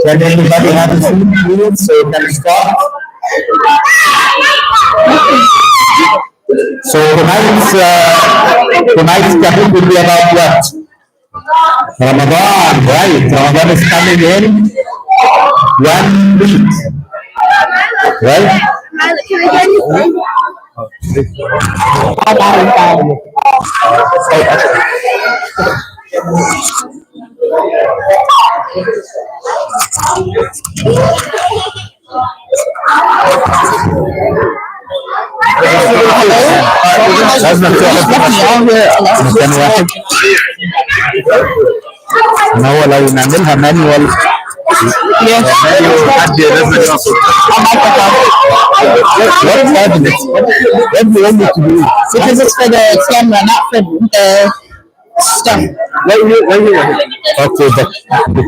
Can anybody have a seat, please? So you can start. So tonight's topic will be about what? Ramadan, right? Ramadan is coming in 1 week, right? لازم مكان واحد ان هو لو نعملها مانيوال حد لازم يقصد what's happening? What do you want me to do? Because it's for the camera, not for the stuff. Okay, the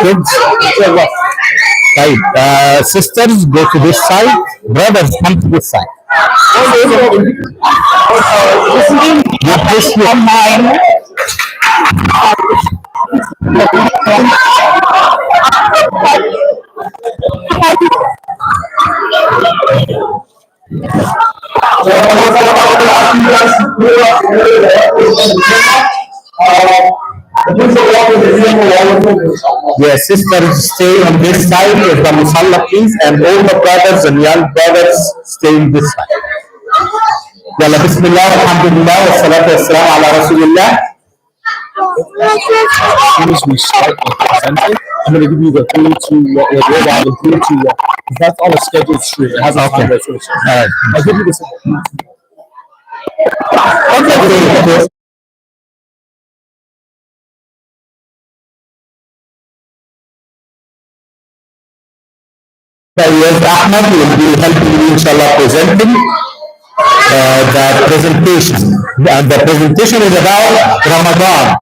kids. Right. Sisters go to this side, brothers come to this side. This online. Yes, sisters stay on this side of the musalla, please, and all the brothers and young brothers stay on this side. يلا بسم الله والحمد لله والصلاة والسلام على رسول الله. As soon as we start presenting, I'm going to give you the 3, 2, 1, the 3, 2, 1. That's on a scheduled stream. It has a time right. All right. I'll give you the signal. Okay. Yes, Ahmed will be helping you, inshallah, presenting the presentation. And the presentation is about Ramadan.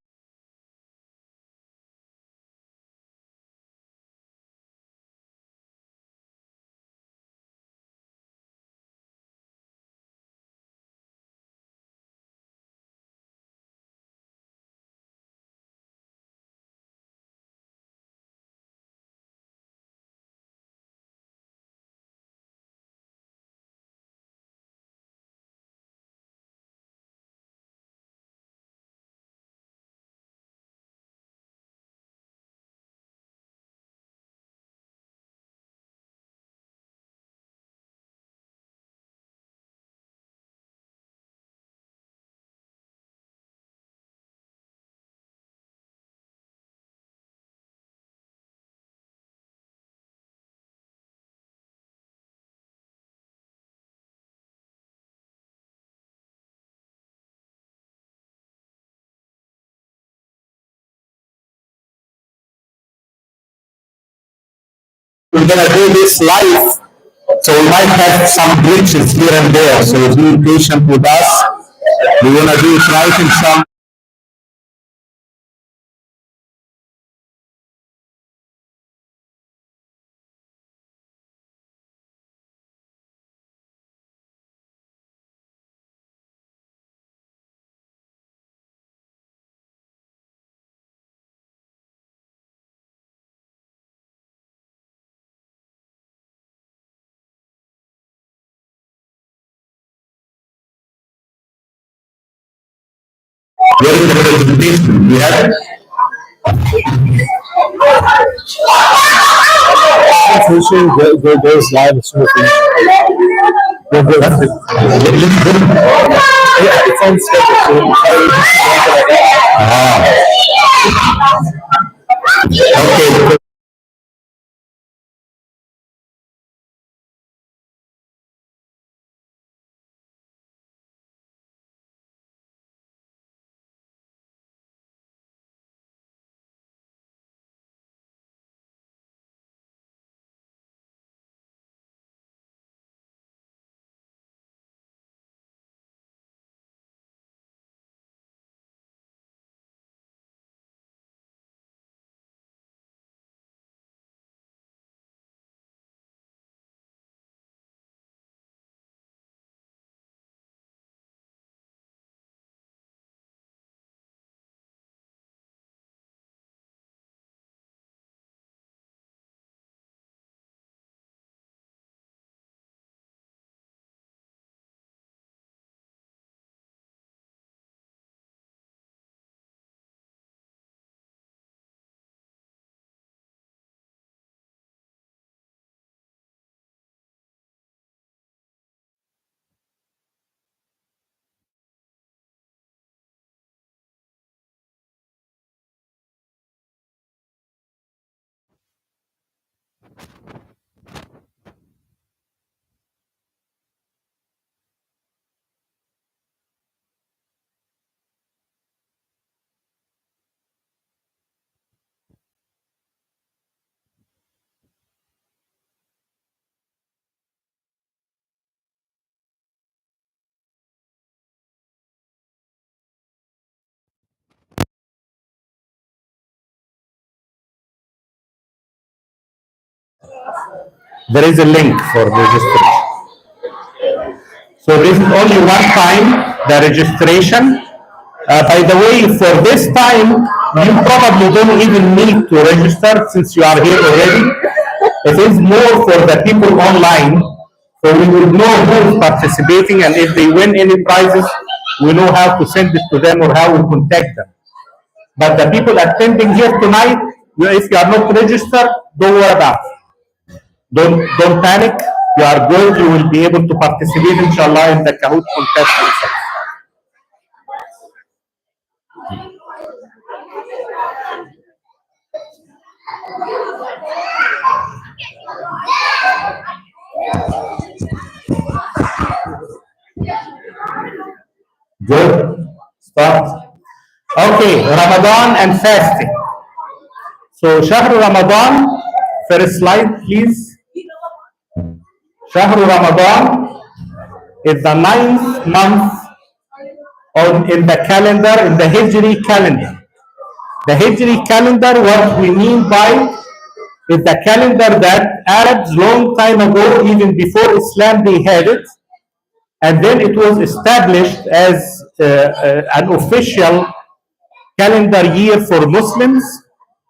We're gonna do this live, so we might have some glitches here and there. So be patient with us. We're gonna do it right in some. During the presentation, we have presentation goes live as soon as we. Yeah, it's on schedule. So, okay. There is a link for registration. So this is only one time, the registration. By the way, for this time, you probably don't even need to register since you are here already. It is more for the people online, so we will know who is participating, and if they win any prizes, we know how to send it to them or how we contact them. But the people attending here tonight, if you are not registered, don't worry about it. Don't panic. You are good. You will be able to participate, inshallah, in the Kahoot contest itself. Good. Start. Okay, Ramadan and fasting. So, Shahr Ramadan, first slide, please. Shahr Ramadan is the 9th month in the calendar, in the Hijri calendar. The Hijri calendar, what we mean by is the calendar that Arabs long time ago, even before Islam, they had it. And then it was established as an official calendar year for Muslims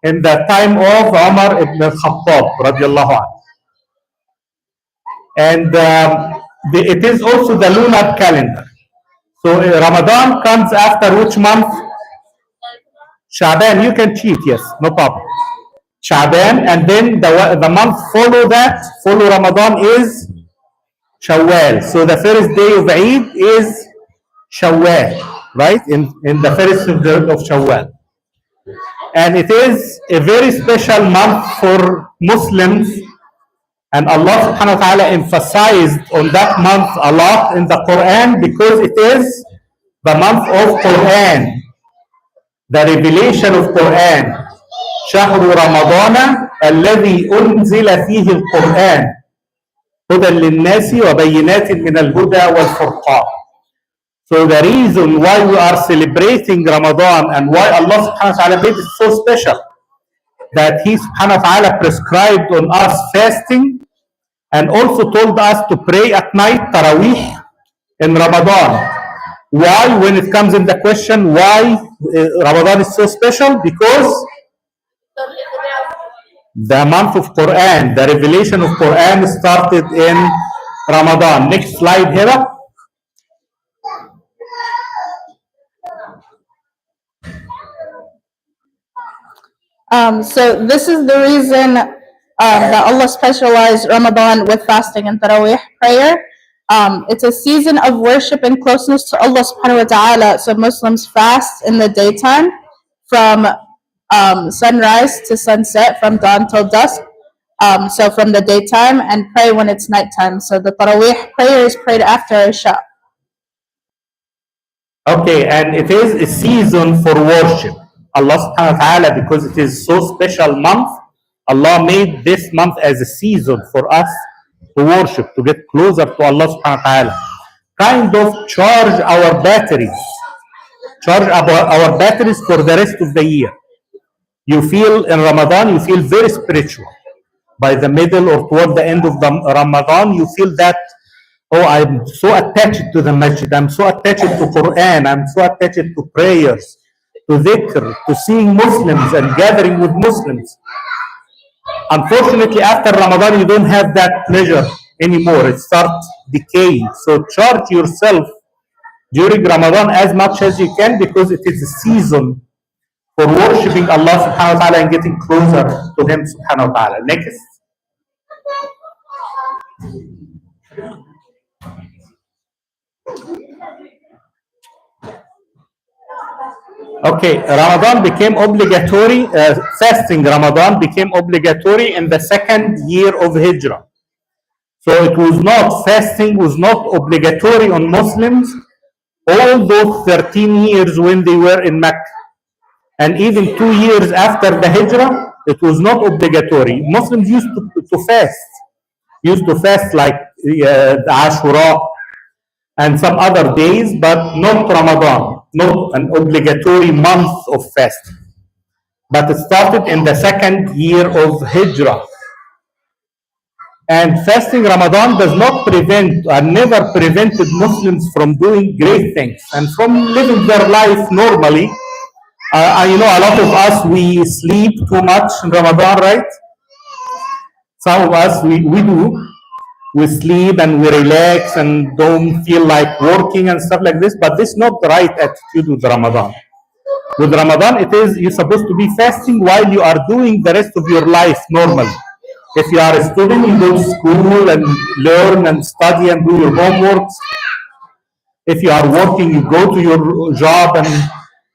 in the time of Umar ibn al-Khattab radiallahu anhu. And it is also the lunar calendar. So Ramadan comes after which month? Shaban, you can cheat, yes, no problem. Shaban, and then the month follow Ramadan is Shawwal. So the first day of Eid is Shawwal, right? In the first of Shawwal. And it is a very special month for Muslims, and Allah subhanahu wa ta'ala emphasized on that month a lot in the Quran because it is the month of Quran, the revelation of Quran. شهر رمضان الذي أنزل فيه القرآن هدى للناس وبينات من الهدى والفرقان. So the reason why we are celebrating Ramadan and why Allah subhanahu wa ta'ala made it so special, that He subhanahu wa ta'ala prescribed on us fasting and also told us to pray at night, Taraweeh, in Ramadan. Why? When it comes in the question, why Ramadan is so special? Because the month of Quran, the revelation of Quran started in Ramadan. Next slide, Hera. So this is the reason that Allah specialized Ramadan with fasting and Taraweeh prayer. It's a season of worship and closeness to Allah subhanahu wa ta'ala. So Muslims fast in the daytime from sunrise to sunset, from dawn till dusk. So from the daytime, and pray when it's nighttime. So the Taraweeh prayer is prayed after Isha. Okay, and it is a season for worship. Allah subhanahu wa ta'ala, because it is so special month, Allah made this month as a season for us to worship, to get closer to Allah subhanahu wa ta'ala. Kind of charge our batteries for the rest of the year. You feel in Ramadan, you feel very spiritual. By the middle or toward the end of the Ramadan, you feel that, oh, I'm so attached to the masjid, I'm so attached to Quran, I'm so attached to prayers, to dhikr, to seeing Muslims and gathering with Muslims. Unfortunately, after Ramadan, you don't have that pleasure anymore. It starts decaying. So charge yourself during Ramadan as much as you can, because it is a season for worshipping Allah subhanahu wa ta'ala and getting closer to Him subhanahu wa ta'ala. Next. Okay, Ramadan became obligatory, fasting Ramadan became obligatory in the second year of Hijrah. So it was not, fasting was not obligatory on Muslims all those 13 years when they were in Mecca. And even 2 years after the Hijrah, it was not obligatory. Muslims used to fast like Ashura and some other days, but not Ramadan, not an obligatory month of fasting. But it started in the second year of Hijrah. And fasting Ramadan does not prevent or never prevented Muslims from doing great things and from living their life normally. A lot of us, we sleep too much in Ramadan, right? Some of us, we do. We sleep and we relax and don't feel like working and stuff like this, but this is not the right attitude with Ramadan. With Ramadan, it is you're supposed to be fasting while you are doing the rest of your life normally. If you are a student, you go to school and learn and study and do your homework. If you are working, you go to your job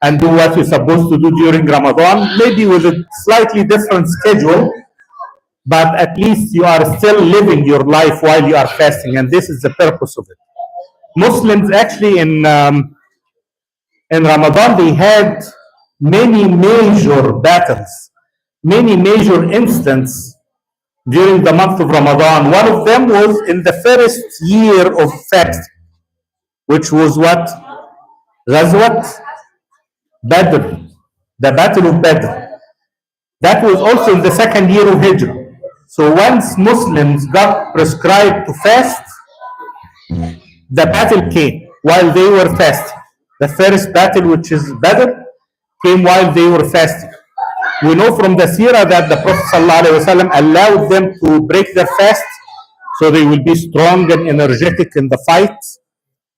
and do what you're supposed to do during Ramadan, maybe with a slightly different schedule, but at least you are still living your life while you are fasting, and this is the purpose of it. Muslims actually in Ramadan, they had many major battles, many major incidents during the month of Ramadan. One of them was in the first year of fasting, which was what? Ghazwat Badr, the Battle of Badr. That was also in the second year of Hijrah. So once Muslims got prescribed to fast, the battle came while they were fasting. The first battle, which is Badr, came while they were fasting. We know from the seerah that the Prophet ﷺ allowed them to break their fast so they will be strong and energetic in the fight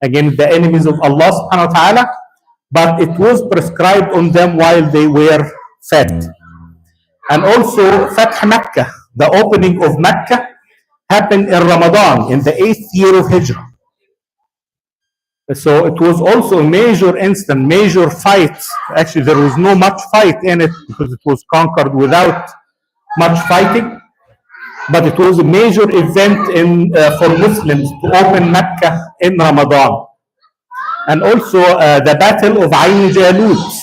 against the enemies of Allah subhanahu wa ta'ala, but it was prescribed on them while they were fat. And also Fath Makkah, the opening of Makkah, happened in Ramadan in the 8th year of Hijrah. So it was also a major incident, major fight. Actually, there was no much fight in it because it was conquered without much fighting. But it was a major event for Muslims to open Mecca in Ramadan. And also the Battle of Ain Jalut.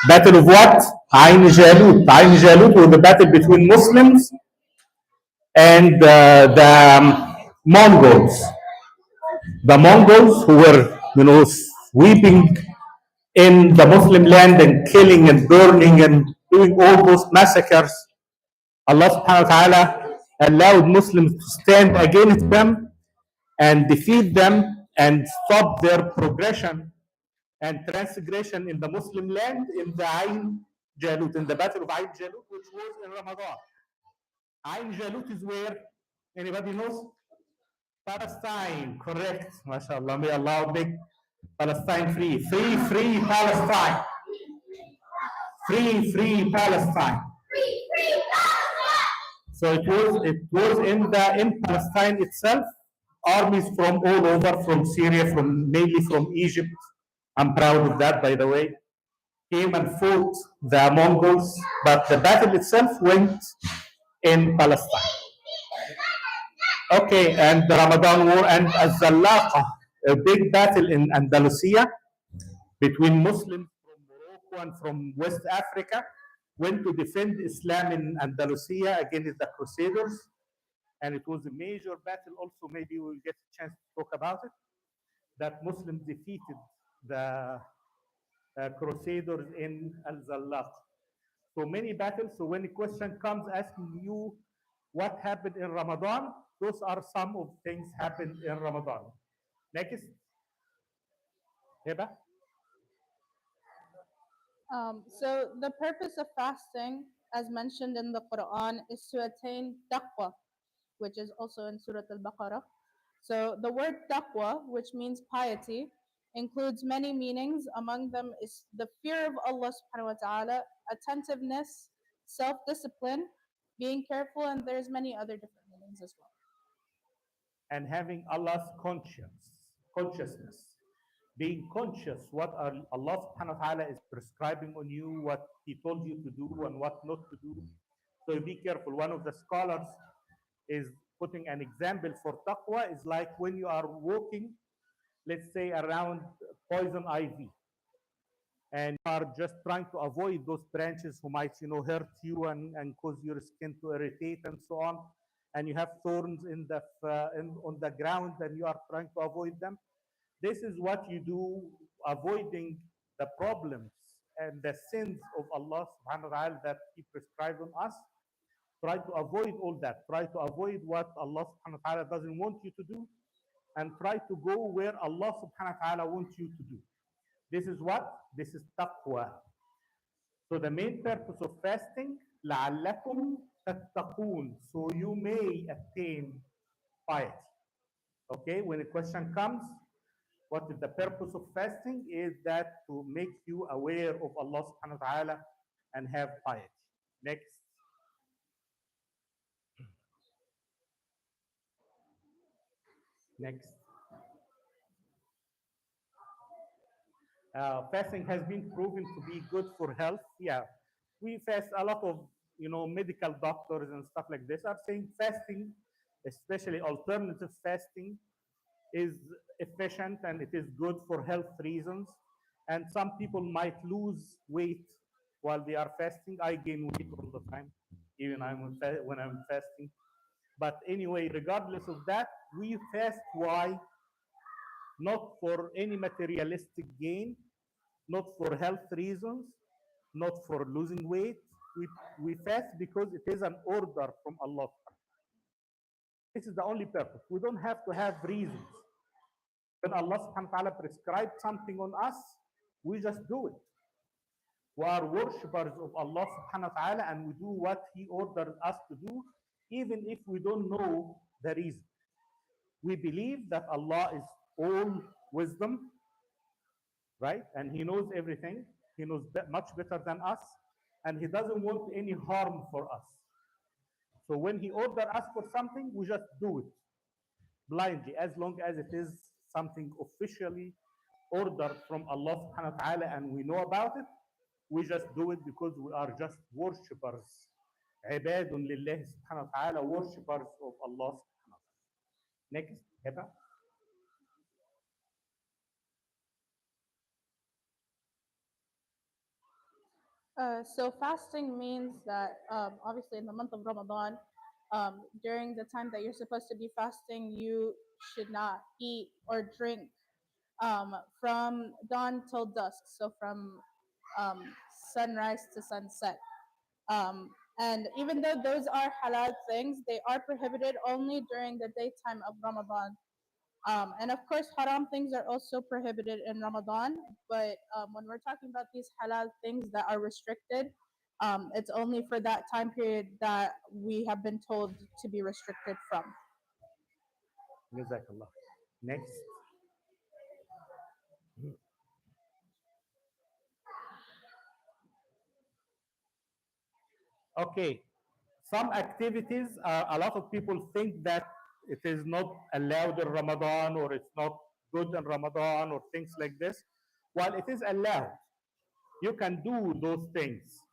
Battle of what? Ain Jalut. Ain Jalut was the battle between Muslims and the Mongols. The Mongols who were, sweeping in the Muslim land and killing and burning and doing all those massacres. Allah subhanahu wa ta'ala allowed Muslims to stand against them and defeat them and stop their progression and transgression in the Muslim land in the Ain Jalut, in the Battle of Ain Jalut, which was in Ramadan. Ain Jalut is where? Anybody knows? Palestine, correct. MashaAllah, may Allah make Palestine free. Free Palestine. Free Palestine. So it was in Palestine itself. Armies from all over, from Syria, mainly from Egypt. I'm proud of that, by the way. Came and fought the Mongols, but the battle itself went in Palestine. Okay, and the Ramadan War and Az-Zallaqa, a big battle in Andalusia between Muslims from Morocco and from West Africa, went to defend Islam in Andalusia against the Crusaders. And it was a major battle also, maybe we'll get a chance to talk about it, that Muslims defeated the Crusaders in Al-Zallaq. So many battles. So when a question comes asking you what happened in Ramadan, those are some of things happened in Ramadan. Next. Heba? So the purpose of fasting, as mentioned in the Quran, is to attain taqwa, which is also in Surah Al-Baqarah. So the word taqwa, which means piety, includes many meanings. Among them is the fear of Allah subhanahu wa ta'ala, attentiveness, self-discipline, being careful, and there's many other different meanings as well. And having Allah's consciousness. Being conscious what Allah subhanahu wa ta'ala is prescribing on you, what He told you to do and what not to do. So be careful. One of the scholars is putting an example for taqwa is like when you are walking, let's say around poison ivy, and you are just trying to avoid those branches who might, hurt you and cause your skin to irritate and so on. And you have thorns on the ground, and you are trying to avoid them. This is what you do, avoiding the problems and the sins of Allah subhanahu wa ta'ala that He prescribed on us. Try to avoid all that. Try to avoid what Allah subhanahu wa ta'ala doesn't want you to do, and try to go where Allah subhanahu wa ta'ala wants you to do. This is what? This is taqwa. So the main purpose of fasting, لَعَلَّكُمْ تَتَّقُونَ, so you may attain piety. Okay, when a question comes, what is the purpose of fasting? Is that to make you aware of Allah subhanahu wa ta'ala and have piety. Next. Next. Fasting has been proven to be good for health. Yeah, we fast. A lot of medical doctors and stuff like this are saying fasting, especially alternative fasting, is efficient and it is good for health reasons. And some people might lose weight while they are fasting. I gain weight all the time, even when I'm fasting. But anyway, regardless of that, we fast. Why? Not for any materialistic gain, not for health reasons, not for losing weight. We fast because it is an order from Allah. This is the only purpose. We don't have to have reasons. When Allah subhanahu wa ta'ala prescribed something on us, we just do it. We are worshippers of Allah subhanahu wa ta'ala and we do what He ordered us to do, even if we don't know the reason. We believe that Allah is all wisdom, right? And He knows everything. He knows much better than us, and He doesn't want any harm for us. So when He orders us for something, we just do it blindly, as long as it is something officially ordered from Allah subhanahu wa ta'ala and we know about it. We just do it because we are just worshippers. Ibadun lillahi subhanahu wa ta'ala, worshippers of Allah subhanahu wa ta'ala. Next, Heba. So fasting means that obviously in the month of Ramadan, during the time that you're supposed to be fasting, you should not eat or drink from dawn till dusk, so from sunrise to sunset. And even though those are halal things, they are prohibited only during the daytime of Ramadan. And of course, haram things are also prohibited in Ramadan, but when we're talking about these halal things that are restricted, it's only for that time period that we have been told to be restricted from. Jazakallah. Next. Okay, some activities, a lot of people think that it is not allowed in Ramadan or it's not good in Ramadan or things like this. While it is allowed, you can do those things.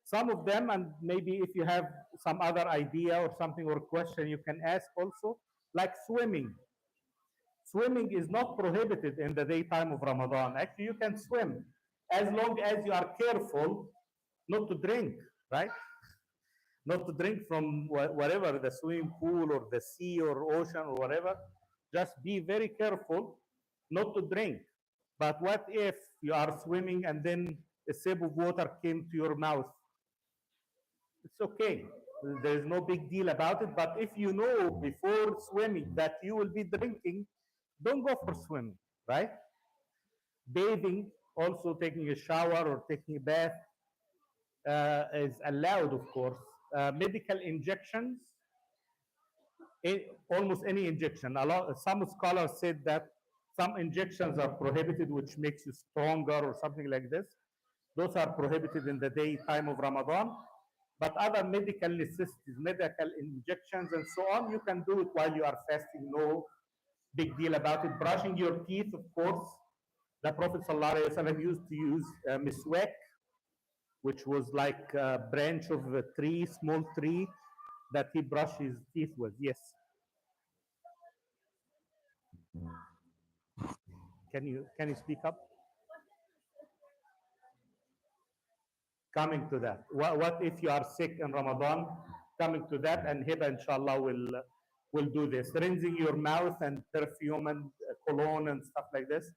Some of them, and maybe if you have some other idea or something or question, you can ask also, like swimming. Swimming is not prohibited in the daytime of Ramadan. Actually, you can swim as long as you are careful not to drink, right? Not to drink from whatever, the swimming pool or the sea or ocean or whatever. Just be very careful not to drink. But what if you are swimming and then a sip of water came to your mouth? It's okay. There's no big deal about it. But if you know before swimming that you will be drinking, don't go for swimming, right? Bathing, also taking a shower or taking a bath is allowed, of course. Medical injections, almost any injection. Some scholars said that some injections are prohibited, which makes you stronger or something like this. Those are prohibited in the daytime of Ramadan. But other medical necessities, medical injections and so on, you can do it while you are fasting. No big deal about it. Brushing your teeth, of course. The Prophet ﷺ used to use miswak, which was like a branch of a tree, small tree, that he brushed his teeth with. Yes. Can you speak up? Coming to that. What if you are sick in Ramadan? Coming to that, and Hiba inshallah will do this. Rinsing your mouth and perfume and cologne and stuff like this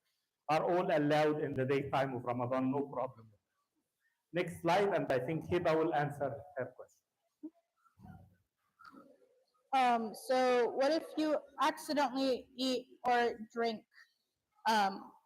are all allowed in the daytime of Ramadan, no problem. Next slide, and I think Hiba will answer her question. So what if you accidentally eat or drink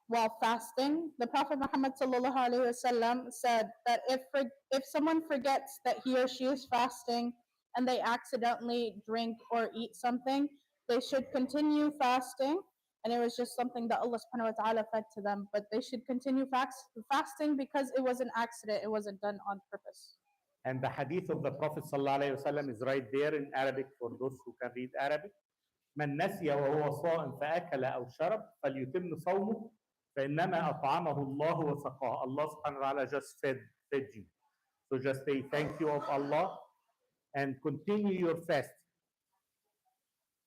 while fasting? The Prophet Muhammad sallallahu alaihi wasallam said that if someone forgets that he or she is fasting and they accidentally drink or eat something, they should continue fasting. And it was just something that Allah subhanahu wa ta'ala fed to them, but they should continue fasting because it was an accident. It wasn't done on purpose. And the hadith of the Prophet ﷺ is right there in Arabic for those who can read Arabic. من نسي وهو صائم فأكل أو شرب فليتم صومه فإنما أطعمه الله وسقاه. Allah subhanahu wa ta'ala just fed you. So just say thank you of Allah and continue your fast.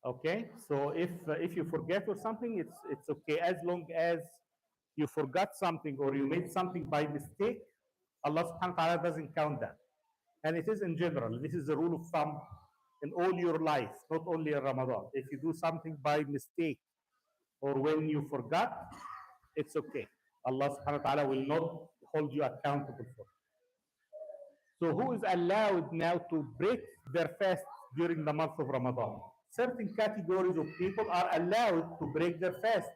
Okay, so if you forget or something, it's okay as long as you forgot something or you made something by mistake. Allah subhanahu wa ta'ala doesn't count that. And it is in general. This is the rule of thumb in all your life, not only in Ramadan. If you do something by mistake or when you forgot, it's okay. Allah subhanahu wa ta'ala will not hold you accountable for it. So who is allowed now to break their fast during the month of Ramadan? Certain categories of people are allowed to break their fast.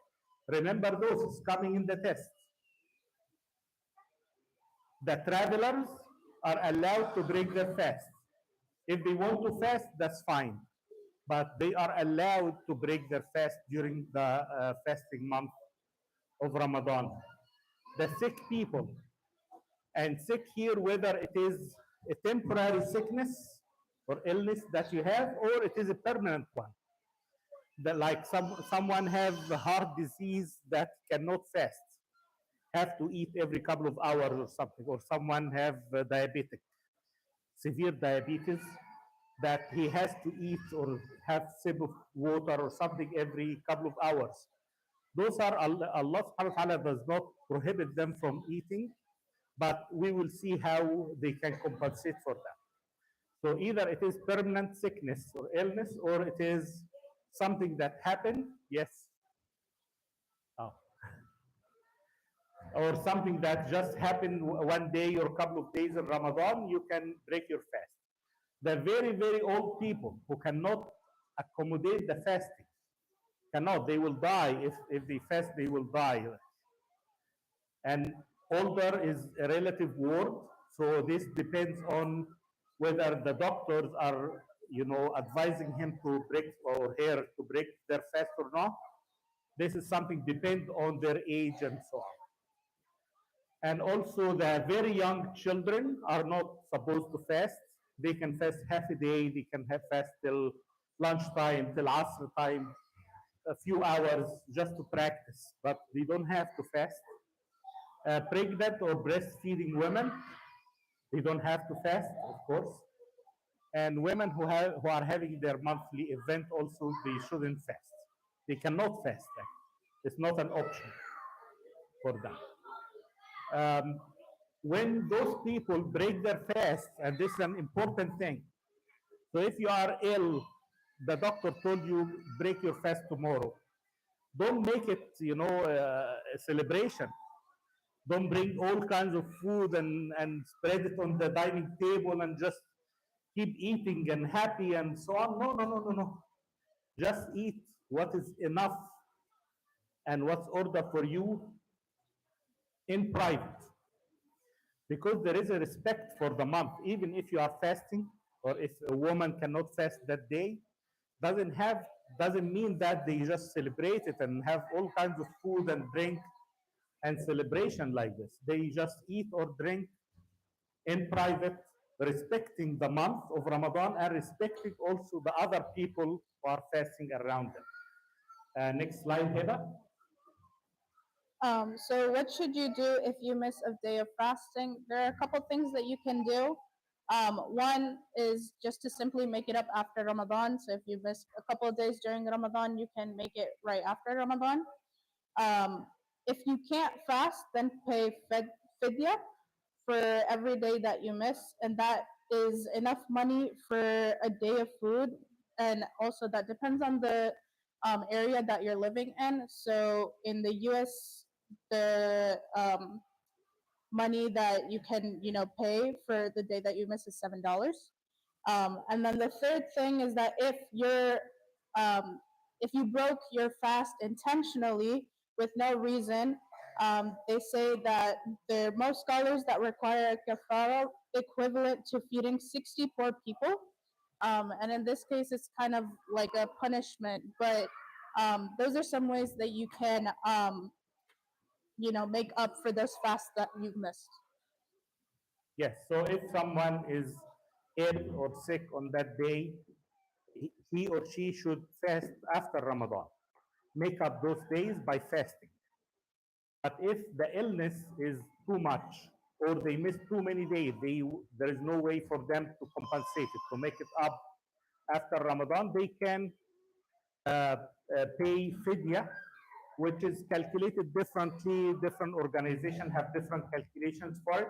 Remember those, it's coming in the test. The travelers are allowed to break their fast. If they want to fast, that's fine. But they are allowed to break their fast during the fasting month of Ramadan. The sick people, and sick here, whether it is a temporary sickness or illness that you have, or it is a permanent one. That like someone have heart disease that cannot fast, have to eat every couple of hours or something, or someone have diabetic, severe diabetes, that he has to eat or have sip of water or something every couple of hours. Those are Allah subhanahu wa ta'ala does not prohibit them from eating, but we will see how they can compensate for that. So either it is permanent sickness or illness, or it is something that happened, yes, or something that just happened one day or a couple of days in Ramadan, you can break your fast. The very, very old people who cannot accommodate the fasting, cannot, they will die. If they fast, they will die. And older is a relative word, so this depends on whether the doctors are, advising him to break or her to break their fast or not. This is something depends on their age and so on. And also the very young children are not supposed to fast. They can fast half a day, they can have fast till lunchtime, till Asr time, a few hours just to practice, but they don't have to fast. Pregnant or breastfeeding women, they don't have to fast, of course. And women who are having their monthly event also, they shouldn't fast. They cannot fast. It's not an option for them. When those people break their fast, and this is an important thing. So if you are ill, the doctor told you break your fast tomorrow. Don't make it, a celebration. Don't bring all kinds of food and spread it on the dining table and just keep eating and happy and so on. No. Just eat what is enough and what's ordered for you in private. Because there is a respect for the month. Even if you are fasting, or if a woman cannot fast that day, doesn't mean that they just celebrate it and have all kinds of food and drink and celebration like this. They just eat or drink in private, respecting the month of Ramadan and respecting also the other people who are fasting around them. Next slide, Heba. So what should you do if you miss a day of fasting? There are a couple things that you can do. One is just to simply make it up after Ramadan. So if you miss a couple of days during Ramadan, you can make it right after Ramadan. If you can't fast, then pay fidya for every day that you miss, and that is enough money for a day of food. And also that depends on the area that you're living in. So in the US, the money that you can pay for the day that you miss is $7. And then the third thing is that if you broke your fast intentionally with no reason, they say that there are most scholars that require a kafara equivalent to feeding 60 poor people. And in this case, it's kind of like a punishment, but those are some ways that you can, make up for those fasts that you've missed. Yes, so if someone is ill or sick on that day, he or she should fast after Ramadan. Make up those days by fasting. But if the illness is too much or they miss too many days, there is no way for them to compensate it, to make it up after Ramadan, they can pay fidya, which is calculated differently. Different organizations have different calculations for it.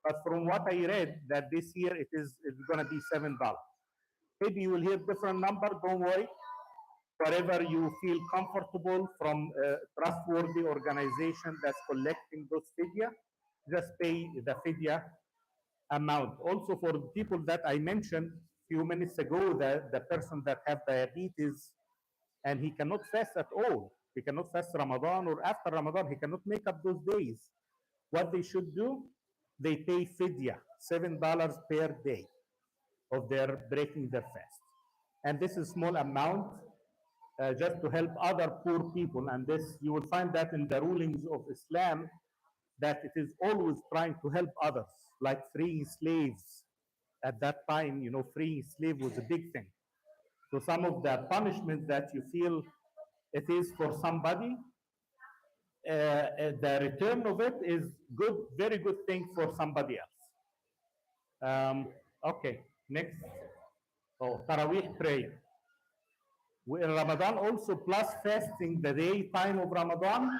But from what I read, that this year it's going to be $7. Maybe you will hear different number. Don't worry. Wherever you feel comfortable from a trustworthy organization that's collecting those fidya, just pay the fidya amount. Also for people that I mentioned a few minutes ago, the person that have diabetes and he cannot fast at all. He cannot fast Ramadan or after Ramadan. He cannot make up those days. What they should do, they pay fidya, $7 per day of their breaking their fast. And this is small amount just to help other poor people. And this, you will find that in the rulings of Islam, that it is always trying to help others, like freeing slaves. At that time, freeing slave was a big thing. So some of the punishments that you feel it is for somebody, the return of it is good, very good thing for somebody else. Okay, next. Oh, Taraweeh prayer. We, in Ramadan also, plus fasting the daytime of Ramadan,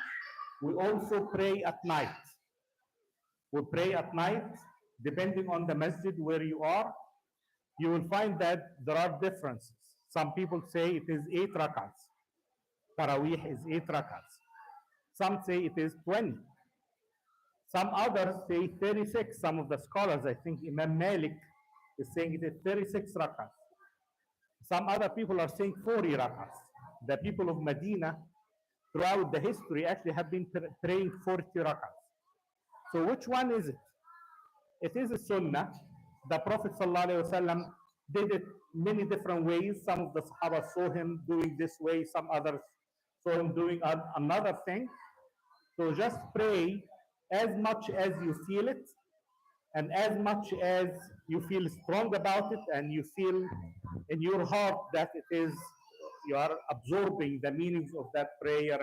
we also pray at night. We pray at night, depending on the masjid where you are. You will find that there are differences. Some people say it is 8 rakats. Taraweeh is 8 rakats. Some say it is 20. Some others say 36. Some of the scholars, I think Imam Malik is saying it is 36 rakats. Some other people are saying 40 rakats. The people of Medina throughout the history actually have been praying 40 rakats. So which one is it? It is a sunnah. The Prophet ﷺ did it many different ways. Some of the Sahaba saw him doing this way, some others saw him doing another thing. So just pray as much as you feel it, and as much as you feel strong about it, and you feel in your heart that it is, you are absorbing the meanings of that prayer,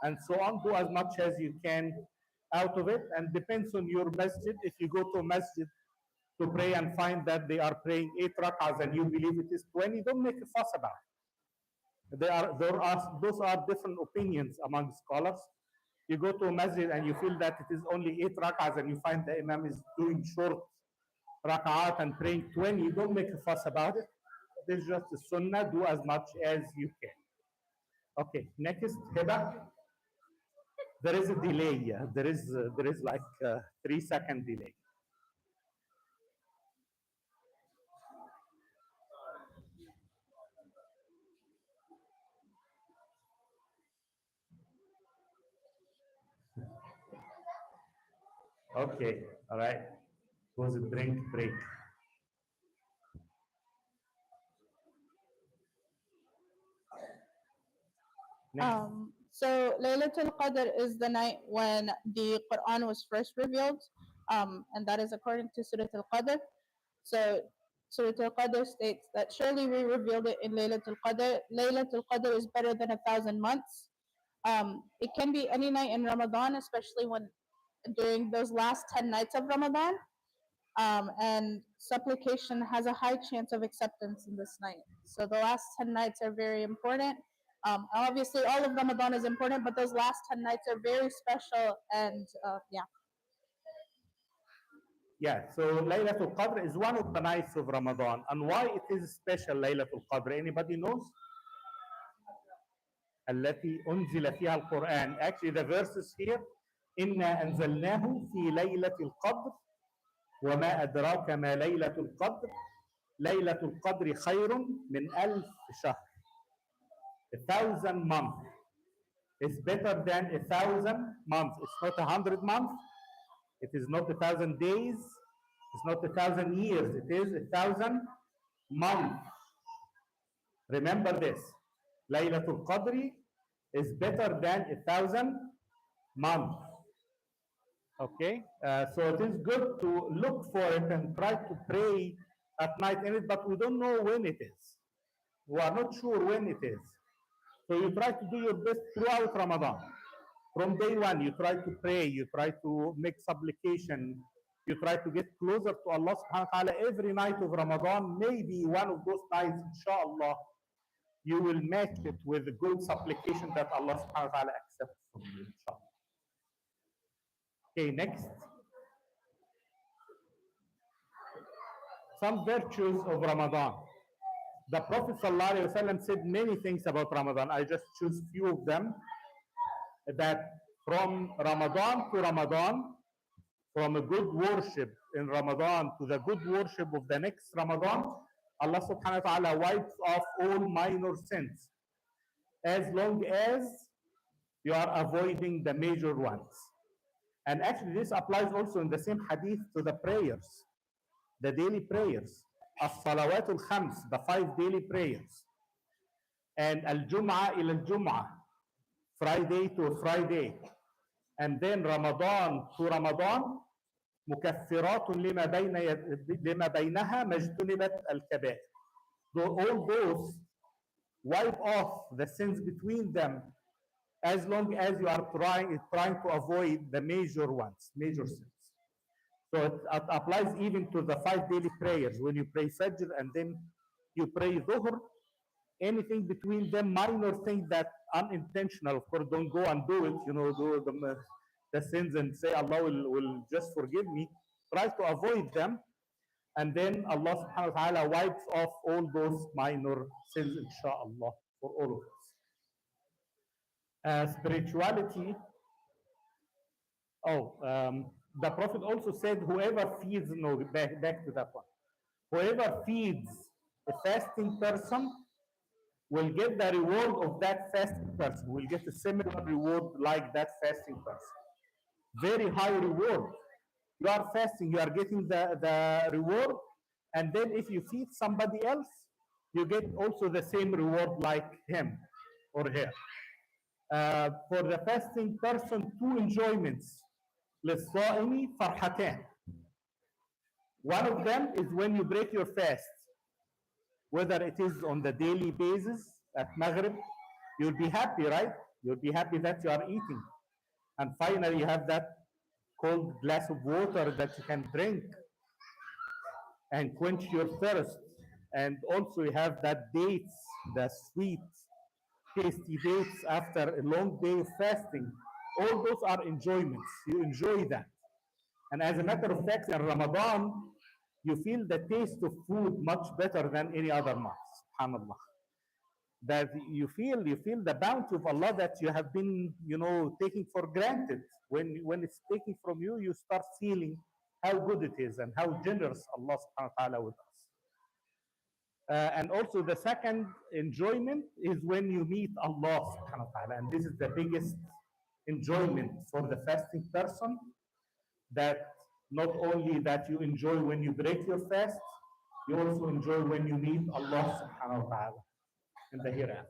and so on. Do as much as you can out of it, and depends on your masjid. If you go to a masjid to pray and find that they are praying 8 rak'ahs and you believe it is 20, don't make a fuss about it. Those are different opinions among scholars. You go to a masjid and you feel that it is only 8 rak'ahs and you find the imam is doing short rak'at and praying 20, don't make a fuss about it. This is just a sunnah. Do as much as you can. Okay, next, Heba. There is a delay. Yeah, there is like a 3-second delay. Okay, all right. It was a drink break. So Laylatul Qadr is the night when the Quran was first revealed, and that is according to Surah Al-Qadr. So Surah Al-Qadr states that surely we revealed it in Laylatul Qadr. Laylatul Qadr is better than 1,000 months. It can be any night in Ramadan, especially when during those last 10 nights of Ramadan. And supplication has a high chance of acceptance in this night. So the last 10 nights are very important. Obviously, all of Ramadan is important, but those last 10 nights are very special. And yeah. Yeah, so Laylatul Qadr is one of the nights of Ramadan. And why it is special, Laylatul Qadr? Anybody knows? التي أنزل فيها القرآن. Actually, the verses here, إنا أنزلناه في ليلة القدر وما أدراك ما ليلة القدر ليلة القدر خير من 1000 شهر. 1,000 months is better than 1,000 months. It's not 100 months. It is not 1,000 days. It's not 1,000 years. It is 1,000 months. Remember this. Laylatul Qadr is better than 1,000 months. Okay, so it is good to look for it and try to pray at night in it, but we don't know when it is. We are not sure when it is. So you try to do your best throughout Ramadan. From day one, you try to pray, you try to make supplication, you try to get closer to Allah subhanahu wa ta'ala every night of Ramadan. Maybe one of those nights, inshallah, you will make it with a good supplication that Allah subhanahu wa ta'ala accepts from you, inshallah. Okay, next. Some virtues of Ramadan. The Prophet ﷺ said many things about Ramadan. I just choose few of them. That from Ramadan to Ramadan, from a good worship in Ramadan to the good worship of the next Ramadan, Allah subhanahu wa ta'ala wipes off all minor sins, as long as you are avoiding the major ones. And actually this applies also in the same hadith to the prayers, the daily prayers. As-salawatul khams, the 5 daily prayers. And al-jum'ah ila al-jum'ah, Friday to Friday. And then Ramadan to Ramadan, مكفرات لما بينها ما اجتنبت الكبائر. So all those wipe off the sins between them, as long as you are trying to avoid the major ones, major sins. So it applies even to the 5 daily prayers. When you pray Fajr and then you pray Dhuhr, anything between them, minor things that unintentional, of course, don't go and do it, do the sins and say Allah will just forgive me. Try to avoid them, and then Allah subhanahu wa ta'ala wipes off all those minor sins, inshallah, for all of us. Spirituality. The Prophet also said, whoever feeds, back to that one. Whoever feeds a fasting person will get the reward of that fasting person, will get a similar reward like that fasting person. Very high reward. You are fasting, you are getting the reward, and then if you feed somebody else, you get also the same reward like him or her. For the fasting person, 2 enjoyments. للصائم فرحتان. One of them is when you break your fast, whether it is on the daily basis at Maghrib, you'll be happy, right? You'll be happy that you are eating. And finally, you have that cold glass of water that you can drink and quench your thirst. And also you have that dates, the sweet, tasty dates after a long day of fasting. All those are enjoyments. You enjoy that. And as a matter of fact, in Ramadan, you feel the taste of food much better than any other month, subhanAllah. That you feel the bounty of Allah that you have been, taking for granted. When it's taken from you, you start feeling how good it is and how generous Allah subhanahu wa ta'ala with us. And also the second enjoyment is when you meet Allah subhanahu wa ta'ala. And this is the biggest enjoyment for the fasting person, that not only that you enjoy when you break your fast, you also enjoy when you meet Allah subhanahu wa ta'ala in the hereafter.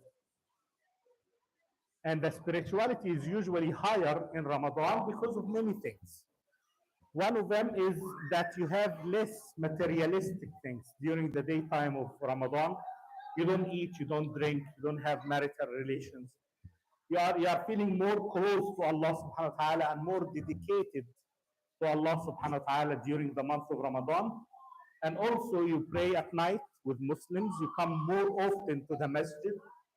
And the spirituality is usually higher in Ramadan because of many things. One of them is that you have less materialistic things during the daytime of Ramadan. You don't eat, you don't drink, you don't have marital relations. You are feeling more close to Allah subhanahu wa ta'ala and more dedicated to Allah subhanahu wa ta'ala during the month of Ramadan. And also you pray at night with Muslims. You come more often to the masjid.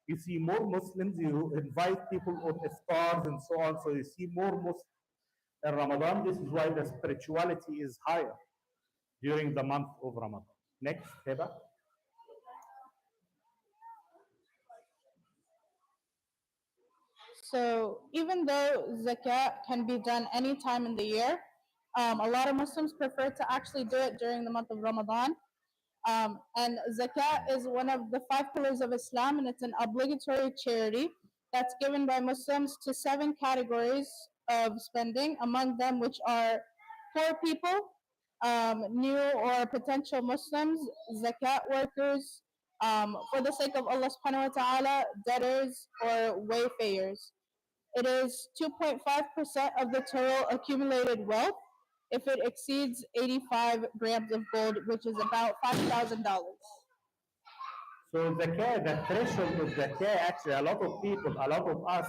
You see more Muslims. You invite people on iftars and so on. So you see more Muslims in Ramadan. This is why the spirituality is higher during the month of Ramadan. Next, Heba. So even though zakat can be done any time in the year, a lot of Muslims prefer to actually do it during the month of Ramadan. And zakat is one of the 5 pillars of Islam, and it's an obligatory charity that's given by Muslims to 7 categories of spending, among them which are poor people, new or potential Muslims, zakat workers, for the sake of Allah subhanahu wa ta'ala, debtors or wayfarers. It is 2.5% of the total accumulated wealth if it exceeds 85 grams of gold, which is about $5,000. So zakah, the threshold of zakah, actually a lot of people, a lot of us,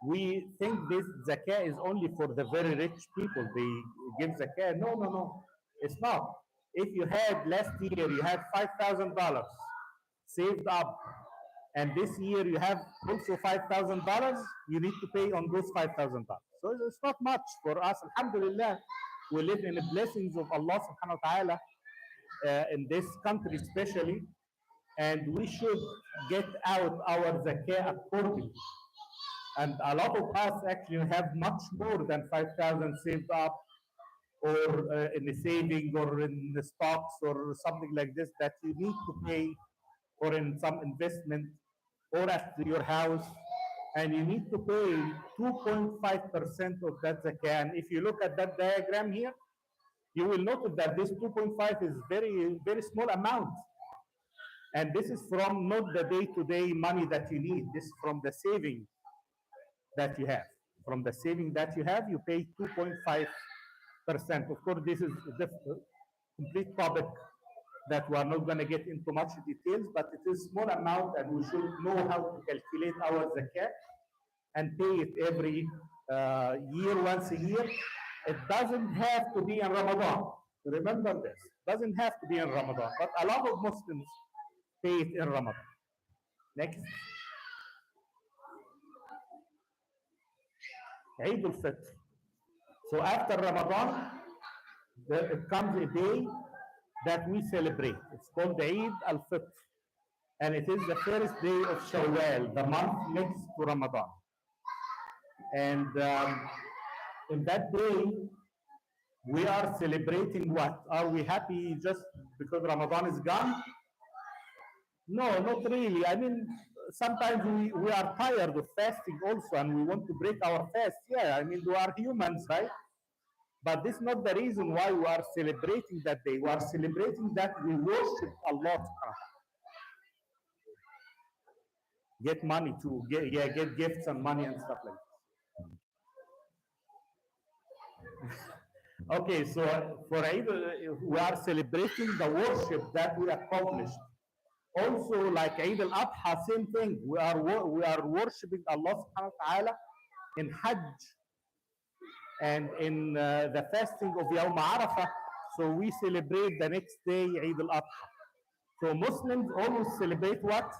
we think this zakah is only for the very rich people. They give zakah. No, no, no. It's not. If you had last year, you had $5,000 saved up, and this year you have also $5,000, you need to pay on those $5,000. So it's not much for us. Alhamdulillah, we live in the blessings of Allah subhanahu wa ta'ala in this country especially, and we should get out our zakah accordingly. And a lot of us actually have much more than 5,000 saved up, or in the saving, or in the stocks, or something like this that you need to pay, or in some investment, or at your house, and you need to pay 2.5% of that zakah. And if you look at that diagram here, you will notice that this 2.5 is very small amount. And this is from not the day-to-day money that you need. This is from the saving that you have. From the saving that you have, you pay 2.5%. Of course, this is a complete topic that we are not going to get into much details, but it is small amount, and we should know how to calculate our zakat and pay it every year, once a year. It doesn't have to be in Ramadan. Remember this. It doesn't have to be in Ramadan, but a lot of Muslims pay it in Ramadan. Next. Eid al-Fitr. So after Ramadan, it comes a day that we celebrate. It's called Eid al-Fitr. And it is the first day of Shawwal, the month next to Ramadan. And in that day, we are celebrating what? Are we happy just because Ramadan is gone? No, not really. I mean, sometimes we are tired of fasting also, and we want to break our fast. Yeah, I mean, we are humans, right? But this is not the reason why we are celebrating that day. We are celebrating that we worship Allah subhanahu wa ta'ala. Get money to get gifts and money and stuff like this. Okay, so for Eid, we are celebrating the worship that we accomplished. Also, like Eid al-Adha, same thing. We are worshiping Allah subhanahu wa ta'ala in Hajj and in the fasting of Yawm Arafah. So we celebrate the next day Eid al-Adha. So Muslims always celebrate what?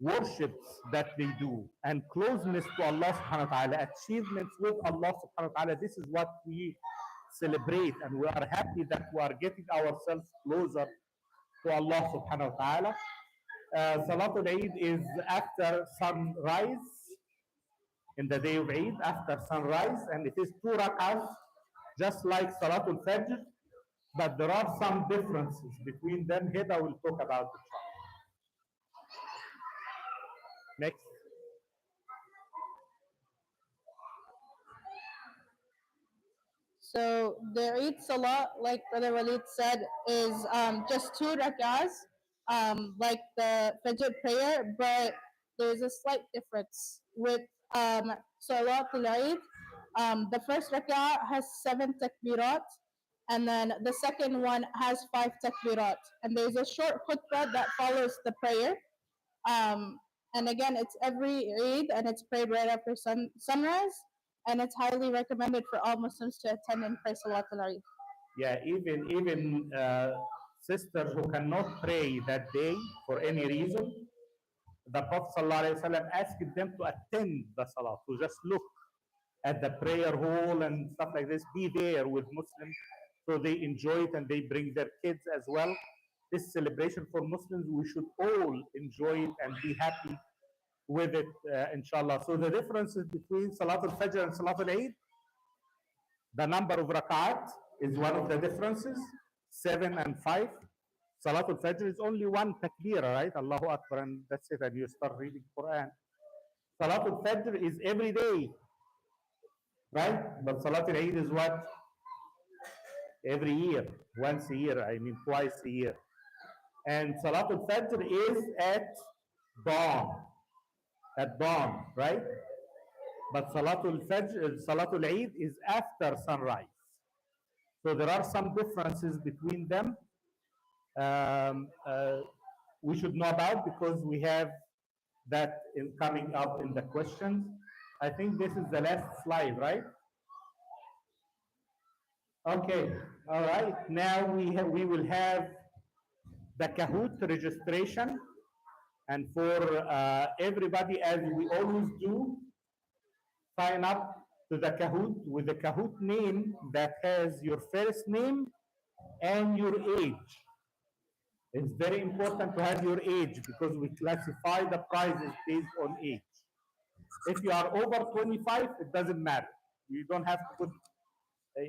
Worships that they do, and closeness to Allah subhanahu wa ta'ala, achievements with Allah subhanahu wa ta'ala. This is what we celebrate, and we are happy that we are getting ourselves closer to Allah subhanahu wa ta'ala. Salatul Eid is after sunrise, in the day of Eid, after sunrise, and it is 2 rak'ahs, just like Salatul Fajr, but there are some differences between them. Here I will talk about it. Next. So the Eid Salah, like Brother Walid said, is just 2 rak'ahs, like the Fajr prayer, but there's a slight difference with Salatul Eid. The first rak'ah has 7 takbirat, and then the second one has 5 takbirat. And there's a short khutbah that follows the prayer. And again, it's every Eid, and it's prayed right after sunrise. And it's highly recommended for all Muslims to attend and pray Salatul Eid. Yeah, even sisters who cannot pray that day for any reason, the Prophet ﷺ asked them to attend the Salah, to just look at the prayer hall and stuff like this, be there with Muslims, so they enjoy it and they bring their kids as well. This celebration for Muslims, we should all enjoy it and be happy with it, inshallah. So the differences between Salatul Fajr and Salatul Eid, the number of rak'at is one of the differences. 7 and 5. Salatul Fajr is only one takbir, right? Allahu Akbar, and that's it, and you start reading Quran. Salatul Fajr is every day, right? But Salatul Eid is what? Every year, once a year, I mean twice a year. And Salatul Fajr is at dawn, right? But Salatul Fajr, Salatul Eid is after sunrise. So there are some differences between them. We should know about because we have that in coming up in the questions. I think this is the last slide, right? Okay, all right. Now we will have the Kahoot registration, and for everybody, as we always do, sign up to the Kahoot with the Kahoot name that has your first name and your age. It's very important to have your age because we classify the prizes based on age. If you are over 25, it doesn't matter. You don't have to put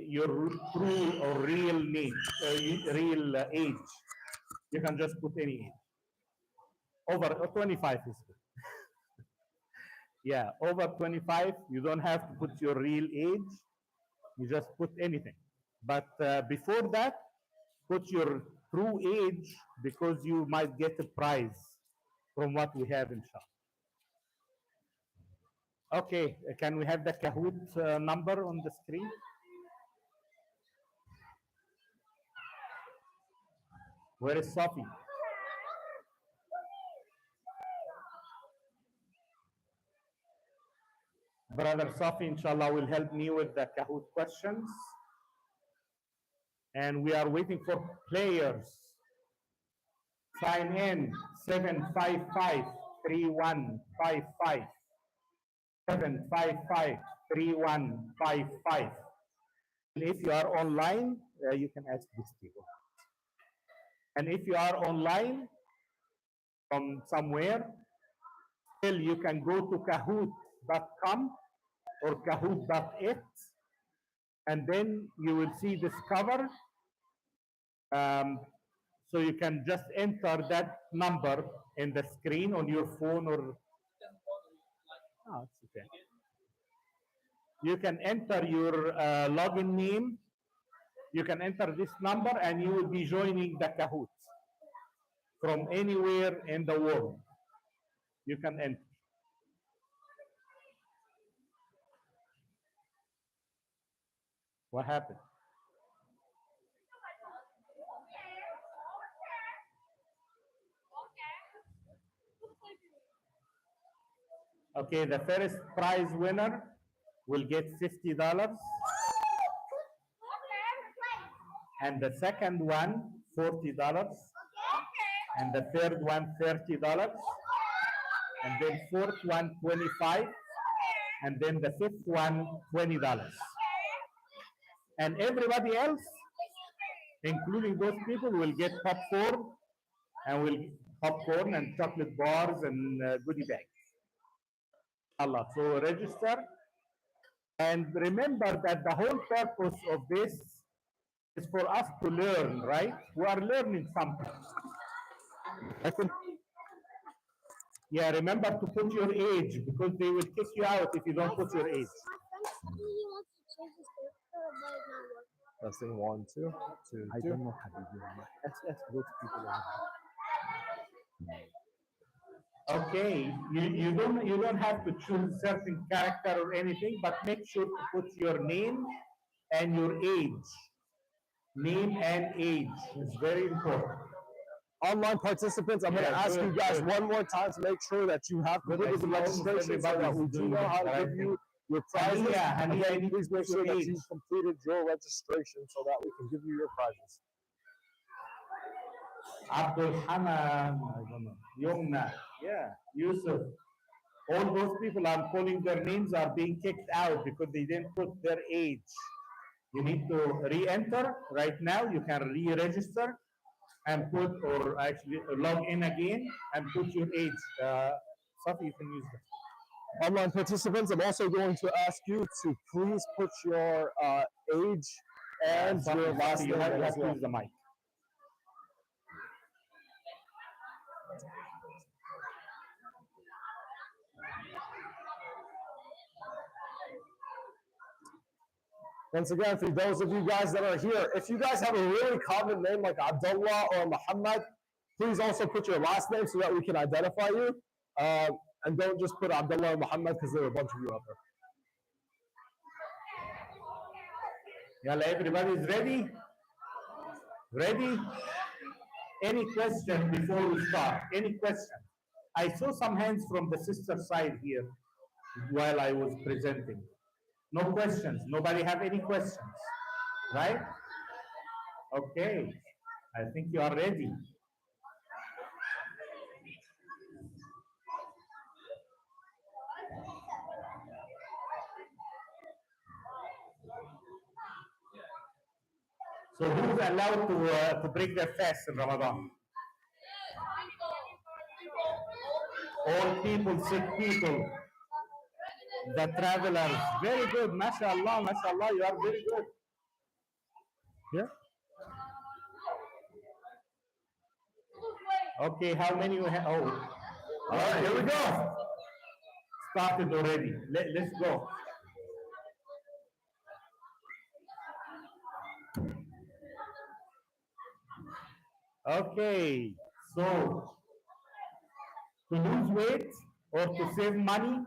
your true or real name, real age. You can just put any age. Over 25 is good. Yeah, over 25, you don't have to put your real age. You just put anything. But before that, put your true age because you might get a prize from what we have in shop. Okay, can we have the Kahoot number on the screen? Where is Sophie? Brother Sophie, inshallah, will help me with the Kahoot questions. And we are waiting for players. Sign in 755-3155. 755-3155. And if you are online, you can ask these people. And if you are online from somewhere, still you can go to kahoot.com or kahoot.it, and then you will see Discover. So you can just enter that number in the screen on your phone or. Oh, it's okay. You can enter your login name. You can enter this number and you will be joining the Kahoot from anywhere in the world. You can enter. What happened? Okay, the first prize winner will get $50. And the second one, $40. And the third one, $30. And then fourth one, $25. And then the fifth one, $20. And everybody else, including those people, will get popcorn and chocolate bars and goodie bags. Allah. So register. And remember that the whole purpose of this is for us to learn, right? We are learning something. Yeah, remember to put your age because they will kick you out if you don't put your age. Testing 1, 2, 2. I don't know how to do that. Let's go to people. Okay, you don't have to choose a certain character or anything, but make sure to put your name and your age. Name and age is very important. Online participants, I'm going to ask you guys one more time to make sure that you have completed the registration so that we do know how to give you your prizes. Again, please make sure that you completed your registration so that we can give you your prizes. Abdul Hanan, I don't know. Yumna, yeah, Yusuf. All those people I'm calling their names are being kicked out because they didn't put their age. You need to re-enter right now. You can re-register and put, or actually log in again and put your age. Sophie, you can use that. Online participants, I'm also going to ask you to please put your age and your last name You have as to well. use the mic. Once again, for those of you guys that are here, if you guys have a really common name like Abdullah or Muhammad, please also put your last name so that we can identify you. And don't just put Abdullah or Muhammad because there are a bunch of you out there. Yalla, everybody is ready? Ready? Any question before we start? Any question? I saw some hands from the sister side here while I was presenting. No questions. Nobody have any questions, right? Okay. I think you are ready. So who's allowed to break their fast in Ramadan? All people, sick people, the travelers. Very good, mashallah, mashallah, you are very good. Yeah? Okay, how many you have? Oh, all right, here we go. Started already. Let's go. Okay, so to lose weight or to save money,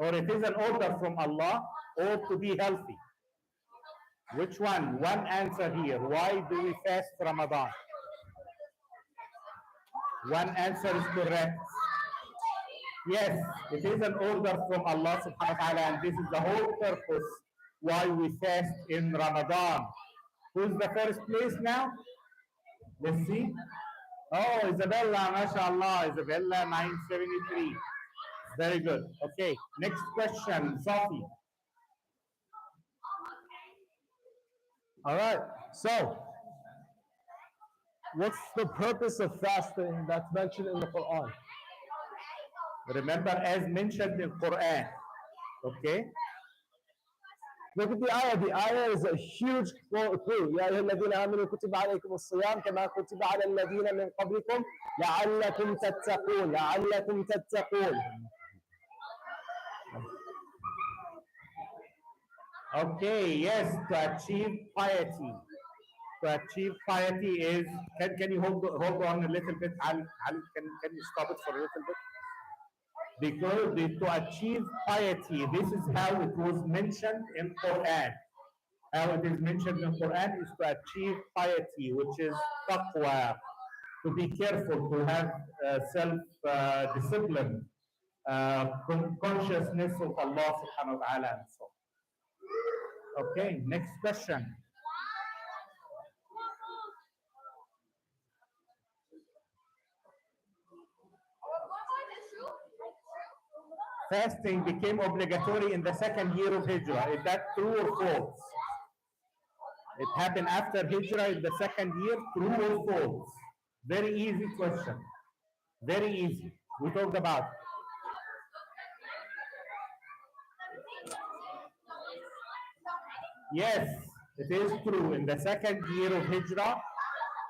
or it is an order from Allah, or to be healthy. Which one? One answer here. Why do we fast Ramadan? One answer is correct. Yes, it is an order from Allah subhanahu wa ta'ala, and this is the whole purpose why we fast in Ramadan. Who's the first place now? Let's see. Oh, Isabella, mashallah, Isabella 973. Very good. Okay, next question, Sophie. All right. So, what's the purpose of fasting that's mentioned in the Quran? Remember, as mentioned in Quran. Okay. Look at the ayah. The ayah is a huge clue. يا أيها الذين آمنوا كتب عليكم الصيام كما كتب على الذين من قبلكم لعلكم تتقون. لعلكم تتقون. Okay, yes, to achieve piety. To achieve piety is, can you hold on a little bit? Can you stop it for a little bit? Because to achieve piety, this is how it was mentioned in Quran. How it is mentioned in Quran is to achieve piety, which is taqwa, to be careful, to have self-discipline, consciousness of Allah subhanahu wa ta'ala and so on. Okay, next question. Fasting became obligatory in the second year of Hijrah. Is that true or false? It happened after Hijrah in the second year. True or false? Very easy question. Very easy. We talked about. Yes, it is true. In the second year of Hijrah,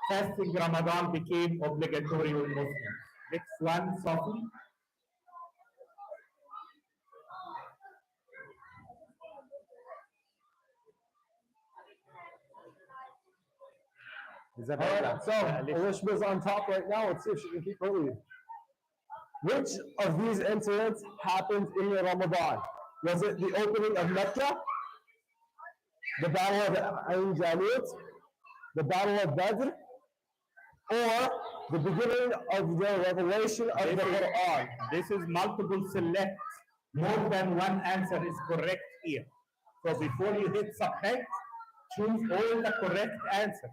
fasting Ramadan became obligatory on Muslims. Next one, Sophie. All right, so Elishba's on top right now. Let's see if she can keep her lead. Which of these incidents happened in Ramadan? Was it the opening of Mecca, the Battle of Ain Jalut, the Battle of Badr, or the beginning of the revelation of the Quran? This is multiple select. More than one answer is correct here. So before you hit submit, choose all the correct answers.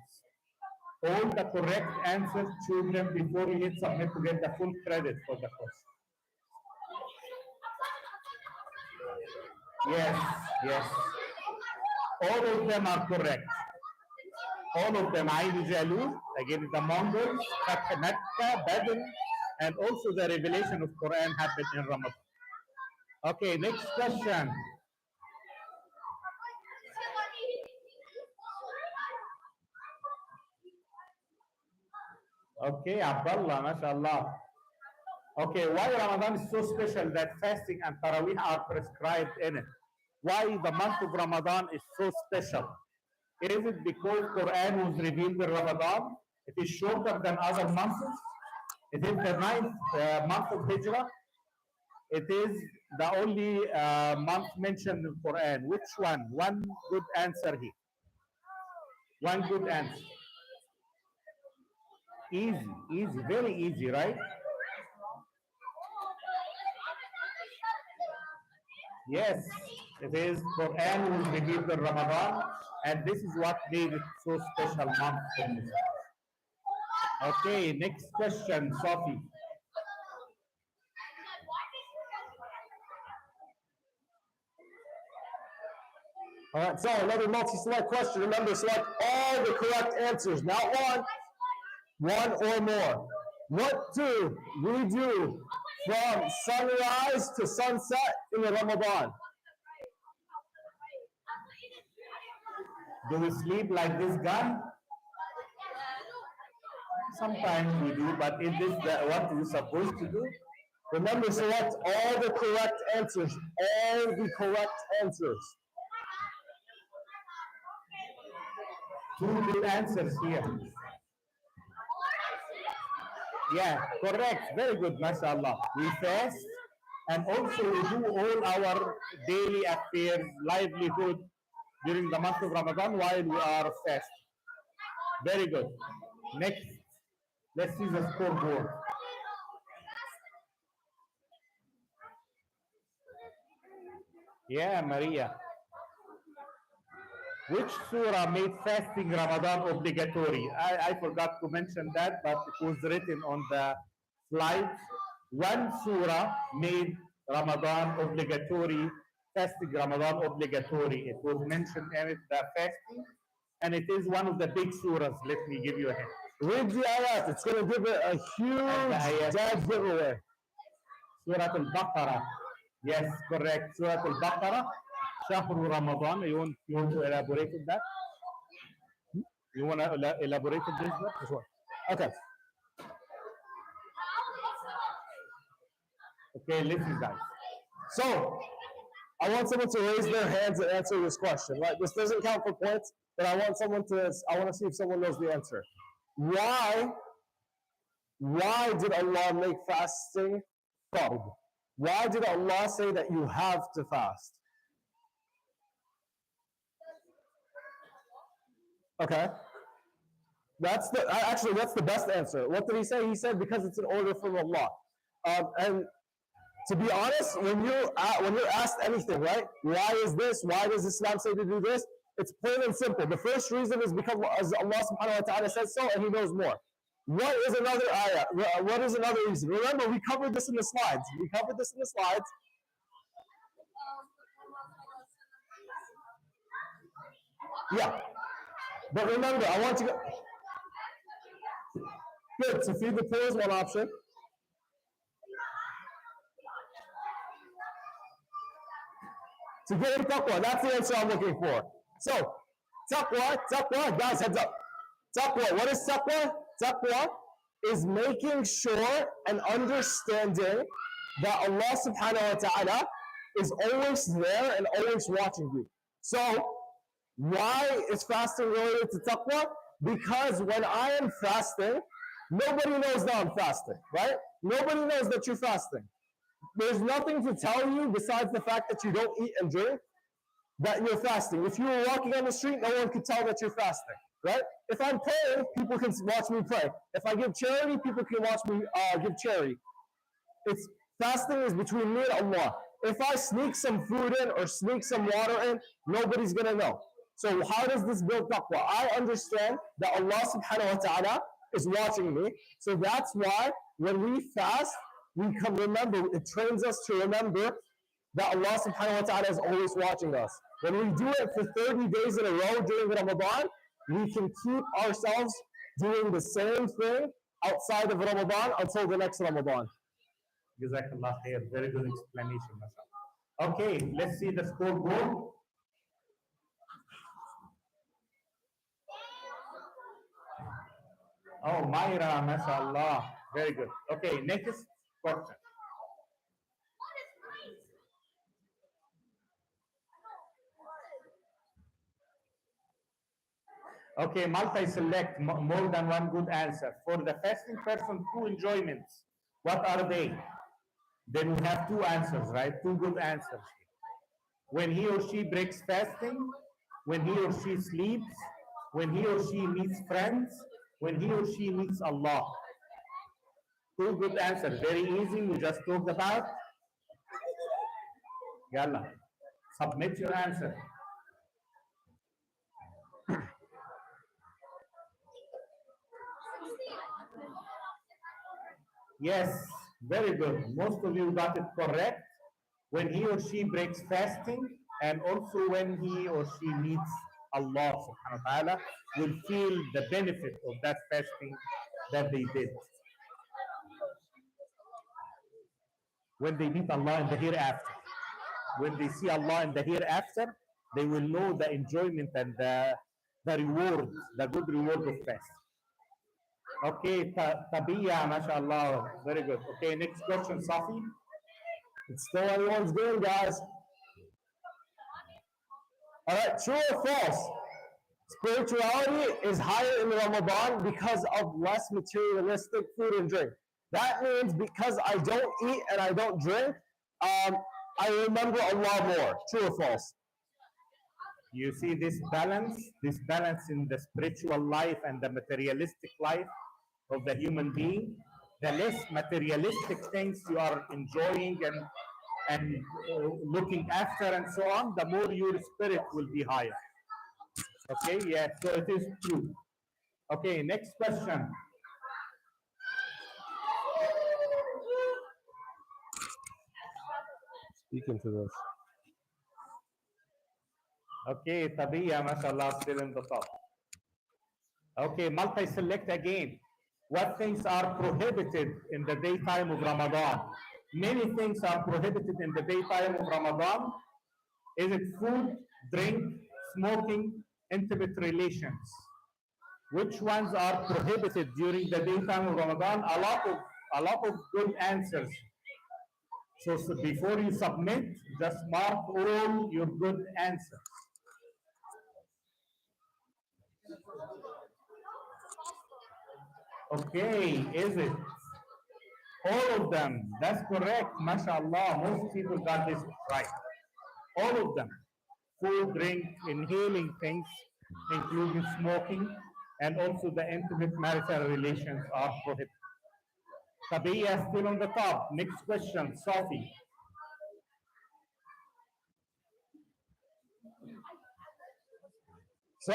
All the correct answers, choose them before you hit submit to get the full credit for the course. Yes, yes. All of them are correct. All of them. Ain Jalut, again the Mongols, Mecca, Badr, and also the revelation of Quran happened in Ramadan. Okay, next question. Okay, Abdullah, mashallah. Okay, why Ramadan is so special that fasting and Taraweeh are prescribed in it? why the month of Ramadan is so special. Is it because Quran was revealed in Ramadan? It is shorter than other months. It is the ninth month of Hijrah. It is the only month mentioned in Quran. Which one? One good answer here. One good answer. Easy, easy, very easy, right? Yes, it is. Quran was revealed in Ramadan, and this is what made it so special month for Muslims. Okay, next question, Sophie. All right, so another multi-select question. Remember, select all the correct answers, not one or more. What do we do from sunrise to sunset in Ramadan? Do we sleep like this guy? Sometimes we do, but is this what we're supposed to do? Remember, select all the correct answers. All the correct answers. Two good answers here. Yeah, correct. Very good, mashallah. We fast and also we do all our daily affairs, livelihood during the month of Ramadan while we are fast. Very good. Next, let's see the scoreboard. Yeah, Maria. Which surah made fasting Ramadan obligatory? I forgot to mention that, but it was written on the slides. One surah made Ramadan obligatory, fasting Ramadan obligatory. It was mentioned in it, the fasting, and it is one of the big surahs. Let me give you a hint. Read the ayat. It's going to give it a huge dead giveaway. Surah Al-Baqarah. Yes, correct. Surah Al-Baqarah. Shahru Ramadan. You want to elaborate on that? You want to elaborate on this? One. Okay. Okay, listen, guys. So, I want someone to raise their hands and answer this question. Right? This doesn't count for points, but I want to see if someone knows the answer. Why did Allah make fasting fard? Why did Allah say that you have to fast? Okay. That's the best answer. What did he say? He said because it's an order from Allah. And to be honest, when you're asked anything, right? Why is this? Why does Islam say to do this? It's plain and simple. The first reason is because Allah subhanahu wa ta'ala says so, and He knows more. What is another ayah? What is another reason? Remember, we covered this in the slides. Yeah. But remember, I want you to... Good. To feed the poor is one option. To gain taqwa, that's the answer I'm looking for. So, taqwa, guys, heads up. Taqwa, what is taqwa? Taqwa is making sure and understanding that Allah subhanahu wa ta'ala is always there and always watching you. So, why is fasting related to taqwa? Because when I am fasting, nobody knows that I'm fasting, right? Nobody knows that you're fasting. There's nothing to tell you besides the fact that you don't eat and drink that you're fasting. If you were walking on the street, no one could tell that you're fasting, right? If I'm praying, people can watch me pray. If I give charity, people can watch me give charity. It's fasting is between me and Allah. If I sneak some food in or sneak some water in, nobody's gonna know. So how does this build taqwa? I understand that Allah subhanahu wa ta'ala is watching me. So that's why when we fast, we can remember, it trains us to remember that Allah subhanahu wa ta'ala is always watching us. When we do it for 30 days in a row during Ramadan, we can keep ourselves doing the same thing outside of Ramadan until the next Ramadan. Jazakallah khair. Very good explanation, mashallah. Okay, let's see the scoreboard. Oh, Myra, mashallah. Very good. Okay, next question. Okay, multi-select more than one good answer. For the fasting person, two enjoyments. What are they? Then we have two answers, right? Two good answers. When he or she breaks fasting, when he or she sleeps, when he or she meets friends, when he or she meets Allah. Two good answers. Very easy. We just talked about. Yalla. Submit your answer. Yes, very good. Most of you got it correct. When he or she breaks fasting, and also when he or she meets Allah subhanahu wa ta'ala, will feel the benefit of that fasting that they did. When they meet Allah in the hereafter, when they see Allah in the hereafter, they will know the enjoyment and the reward, the good reward of fasting. Okay, Tabiya, mashallah, very good. Okay, next question, Safi. It's still anyone's game, guys. All right, true or false? Spirituality is higher in Ramadan because of less materialistic food and drink. That means because I don't eat and I don't drink, I remember Allah more. True or false? You see this balance in the spiritual life and the materialistic life of the human being. The less materialistic things you are enjoying and looking after and so on, the more your spirit will be higher. Okay, yeah, so it is true. Okay, next question. Speaking to this. Okay, Tabiya, mashallah, still in the top. Okay, multi-select again. What things are prohibited in the daytime of Ramadan? Many things are prohibited in the daytime of Ramadan. Is it food, drink, smoking, intimate relations? Which ones are prohibited during the daytime of Ramadan? A lot of good answers. So before you submit, just mark all your good answers. Okay, is it? All of them. That's correct. MashaAllah. Most people got this right. All of them. Food, drink, inhaling things, including smoking, and also the intimate marital relations are prohibited. Tabiya still on the top. Next question, Sophie. So,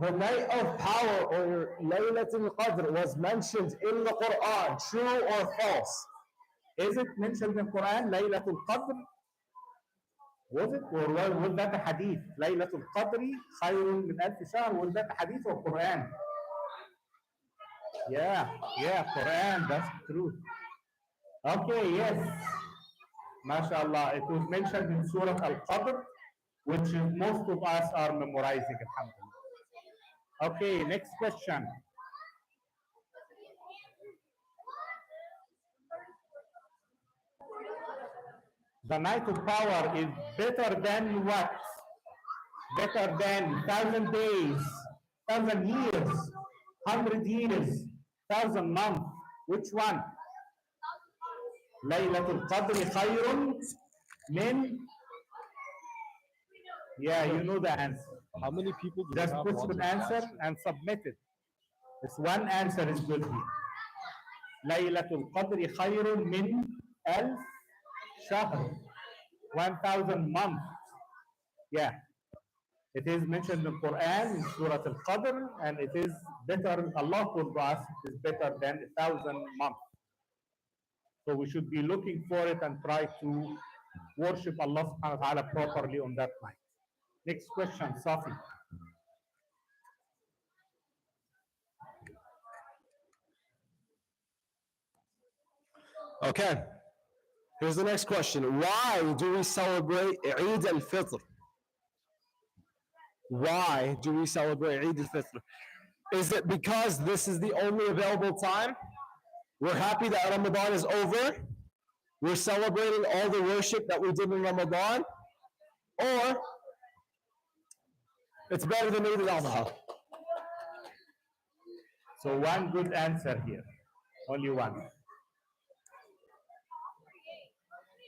the night of power or Laylatul Qadr was mentioned in the Quran. True or false? Is it mentioned in the Quran, Laylatul Qadr? Was it? Or was that a hadith? Laylatul Qadri khayrun min alf shahr. Was that a hadith or Quran? Yeah, Quran, that's true. Okay, yes. MashaAllah. It was mentioned in Surah Al-Qadr, which most of us are memorizing, alhamdulillah. Okay, next question. The night of power is better than what? Better than 1,000 days, 1,000 years, 100 years, 1,000 months. Which one? Laylatul Qadri khayrun min. Yeah, you know the answer. How many people do Just put the answer and submit it. This one answer is good here. Laylatul Qadri khayrun min alf shahr. 1,000 months. Yeah. It is mentioned in the Quran in Surah Al-Qadr, and it is better, Allah told us it is better than 1,000 months. So we should be looking for it and try to worship Allah subhanahu wa ta'ala properly on that night. Next question, Safi. Okay. Here's the next question. Why do we celebrate Eid al-Fitr? Why do we celebrate Eid al-Fitr? Is it because this is the only available time? We're happy that Ramadan is over. We're celebrating all the worship that we did in Ramadan. Or it's better than Eid al-Adha. So one good answer here. Only one.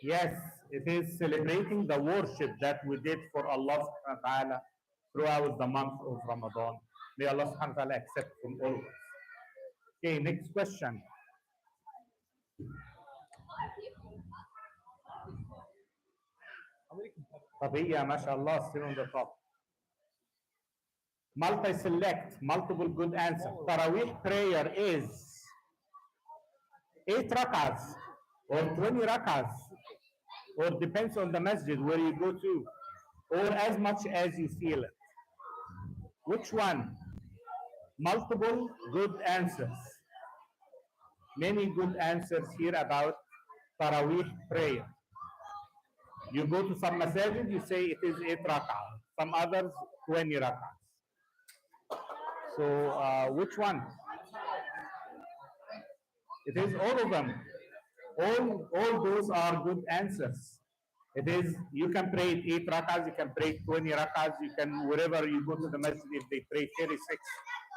Yes, it is celebrating the worship that we did for Allah subhanahu wa ta'ala throughout the month of Ramadan. May Allah subhanahu wa ta'ala accept from all of us. Okay, next question. Tabiya, mashallah, still on the top. Multi-select, multiple good answer. Taraweeh prayer is 8 rak'ahs or 20 rak'ahs, or depends on the masjid where you go to, or as much as you feel it. Which one? Multiple good answers. Many good answers here about Taraweeh prayer. You go to some masajid, you say it is 8 rak'ah. Some others, 20 rak'ahs. So which one? It is all of them. All those are good answers. It is, you can pray 8 rak'ahs, you can pray 20 rak'ahs, you can, wherever you go to the masjid, if they pray 36,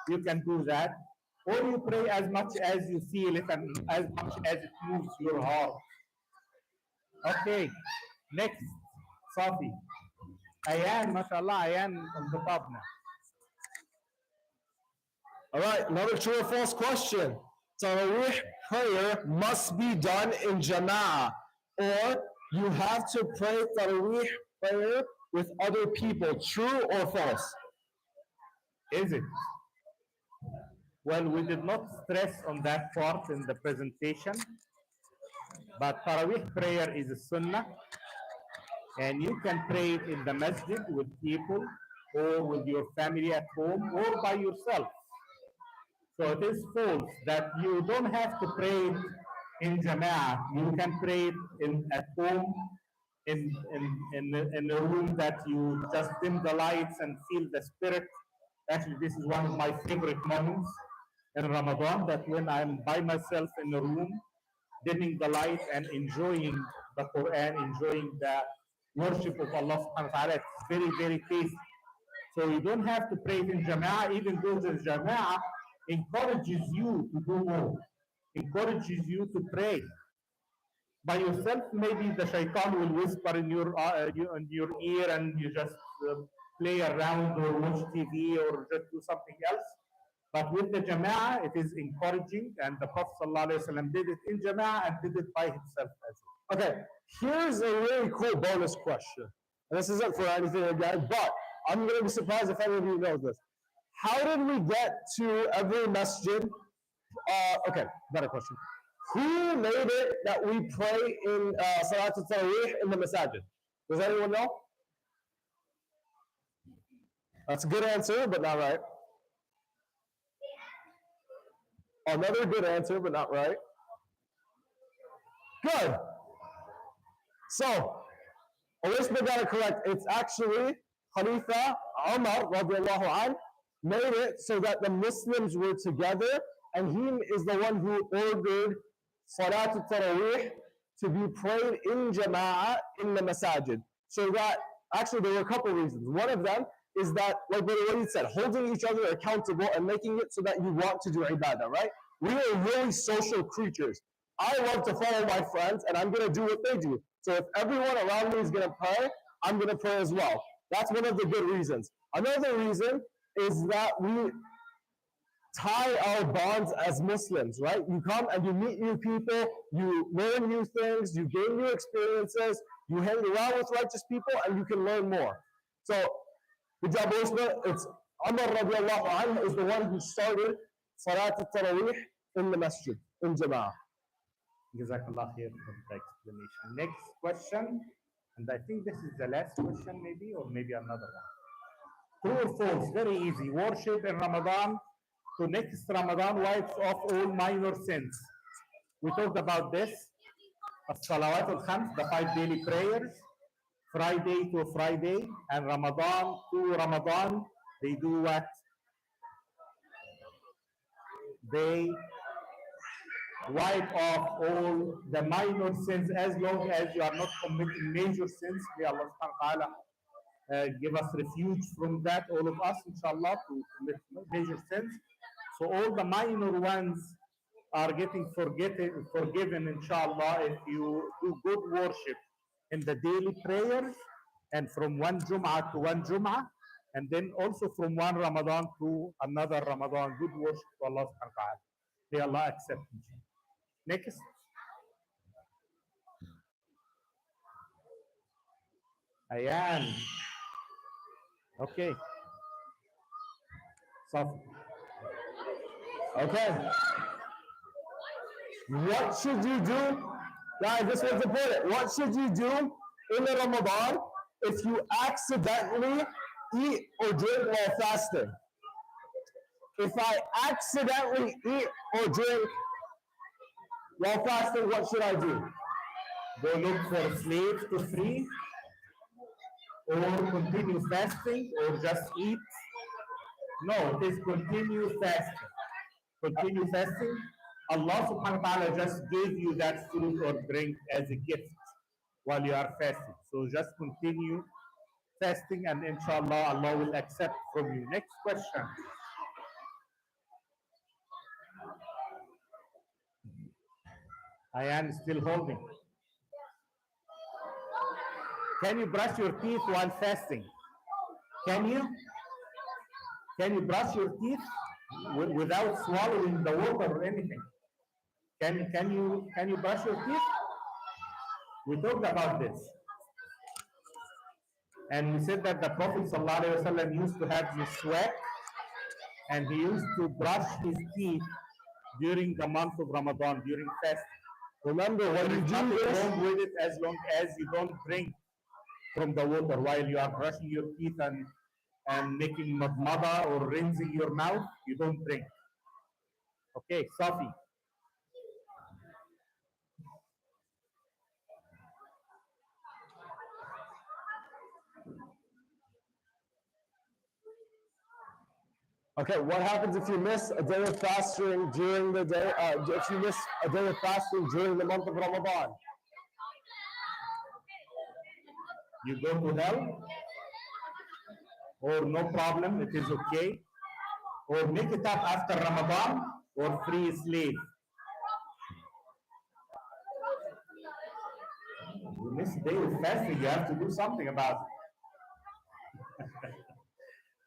you can do that. Or you pray as much as you feel it and as much as it moves your heart. Okay, next, Safi. Ayan, mashallah, Ayan on the top now. All right, another true or false question. Taraweeh prayer must be done in Jama'ah, or you have to pray Taraweeh prayer with other people. True or false? Is it? Well, we did not stress on that part in the presentation, but Taraweeh prayer is a sunnah, and you can pray it in the masjid with people, or with your family at home, or by yourself. So it is false that you don't have to pray it in Jama'ah. You can pray it at home, in a room that you just dim the lights and feel the spirit. Actually, this is one of my favorite moments in Ramadan, that when I'm by myself in a room, dimming the light and enjoying the Quran, enjoying the worship of Allah subhanahu wa ta'ala. It's very, very tasty. So you don't have to pray it in Jama'ah, even though the Jama'ah encourages you to do more, encourages you to pray. By yourself, maybe the shaitan will whisper in your ear, and you just play around or watch TV or just do something else. But with the Jama'ah, it is encouraging, and the Prophet ﷺ did it in Jama'ah and did it by himself as well. Okay, here's a really cool bonus question. And this isn't for anything again, but I'm going to be surprised if any of you know this. How did we get to every masjid? Okay, better question. Who made it that we pray in Salatul Taraweeh in the masajid? Does anyone know? That's a good answer, but not right. Another good answer, but not right. Good. So, Elizabeth got it correct. It's actually Khalifa Umar radiallahu anh made it so that the Muslims were together, and he is the one who ordered Salatul Taraweeh to be prayed in Jama'ah in the masajid. So that, actually there were a couple of reasons. One of them is that, like what he said, holding each other accountable and making it so that you want to do ibadah, right? We are really social creatures. I love to follow my friends, and I'm going to do what they do. So if everyone around me is going to pray, I'm going to pray as well. That's one of the good reasons. Another reason is that we tie our bonds as Muslims, right? You come and you meet new people, you learn new things, you gain new experiences, you hang around with righteous people, and you can learn more. So, good job, Usman. It's Umar radiallahu anhu is the one who started Salat al-Taraweeh in the masjid, in Jama'ah. Jazakallah khair for the explanation. Next question, and I think this is the last question, maybe, or maybe another one. True or false? Very easy. Worship in Ramadan to next Ramadan wipes off all minor sins. We talked about this. As-salawat al-khams, the 5 daily prayers, Friday to Friday, and Ramadan to Ramadan, they do what? They wipe off all the minor sins, as long as you are not committing major sins. May Allah subhanahu wa ta'ala give us refuge from that, all of us, inshallah, to commit major sins. So all the minor ones are getting forgiven, inshallah, if you do good worship in the daily prayers and from one Jum'ah to one Jum'ah, and then also from one Ramadan to another Ramadan, good worship to Allah subhanahu wa ta'ala. May Allah accept. Next. Ayan. Okay. Soft. Okay. What should you do? Guys, this one's important. What should you do in the Ramadan if you accidentally eat or drink while fasting? If I accidentally eat or drink while fasting, what should I do? Go look for slaves to free, or continue fasting, or just eat. No, it is continue fasting. Continue fasting. Allah subhanahu wa ta'ala just gave you that food or drink as a gift while you are fasting. So just continue fasting and inshallah Allah will accept from you. Next question. I am still holding. Can you brush your teeth while fasting? Can you? Can you brush your teeth without swallowing the water or anything? Can you brush your teeth? We talked about this. And we said that the Prophet ﷺ used to have miswak and he used to brush his teeth during the month of Ramadan, during fast. Remember, when you do this, wrong with it as long as you don't drink from the water while you are brushing your teeth and making madmada or rinsing your mouth, you don't drink. Okay, Safi. okay, what happens if you miss a day of fasting during the day? If you miss a day of fasting during the month of Ramadan? You go to hell, or no problem, it is okay, or make it up after Ramadan, or free a slave. You miss a day of fasting, you have to do something about it.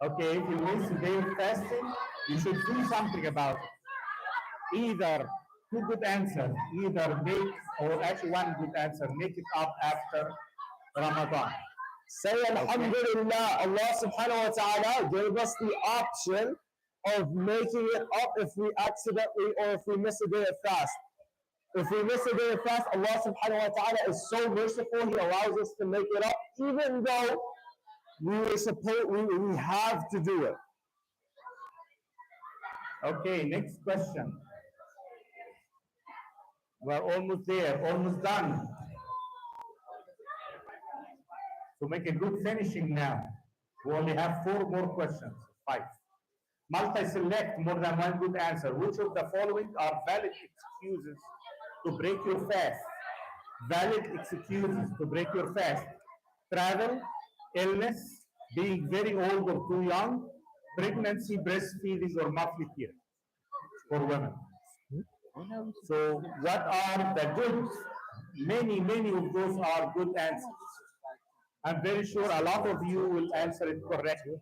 Okay, if you miss a day of fasting, you should do something about it. Either two good answers, either make, or actually one good answer, make it up after Ramadan. Say Alhamdulillah, Allah subhanahu wa ta'ala gave us the option of making it up if we accidentally or if we miss a day of fast. If we miss a day of fast, Allah subhanahu wa ta'ala is so merciful, He allows us to make it up, even though we have to do it. Okay, next question. We're almost there, almost done. So make a good finishing now. We only have 4 more questions, 5. Multi-select more than one good answer. Which of the following are valid excuses to break your fast? Valid excuses to break your fast. Travel, illness, being very old or too young, pregnancy, breastfeeding, or monthly period for women. So what are the good? Many of those are good answers. I'm very sure a lot of you will answer it correctly.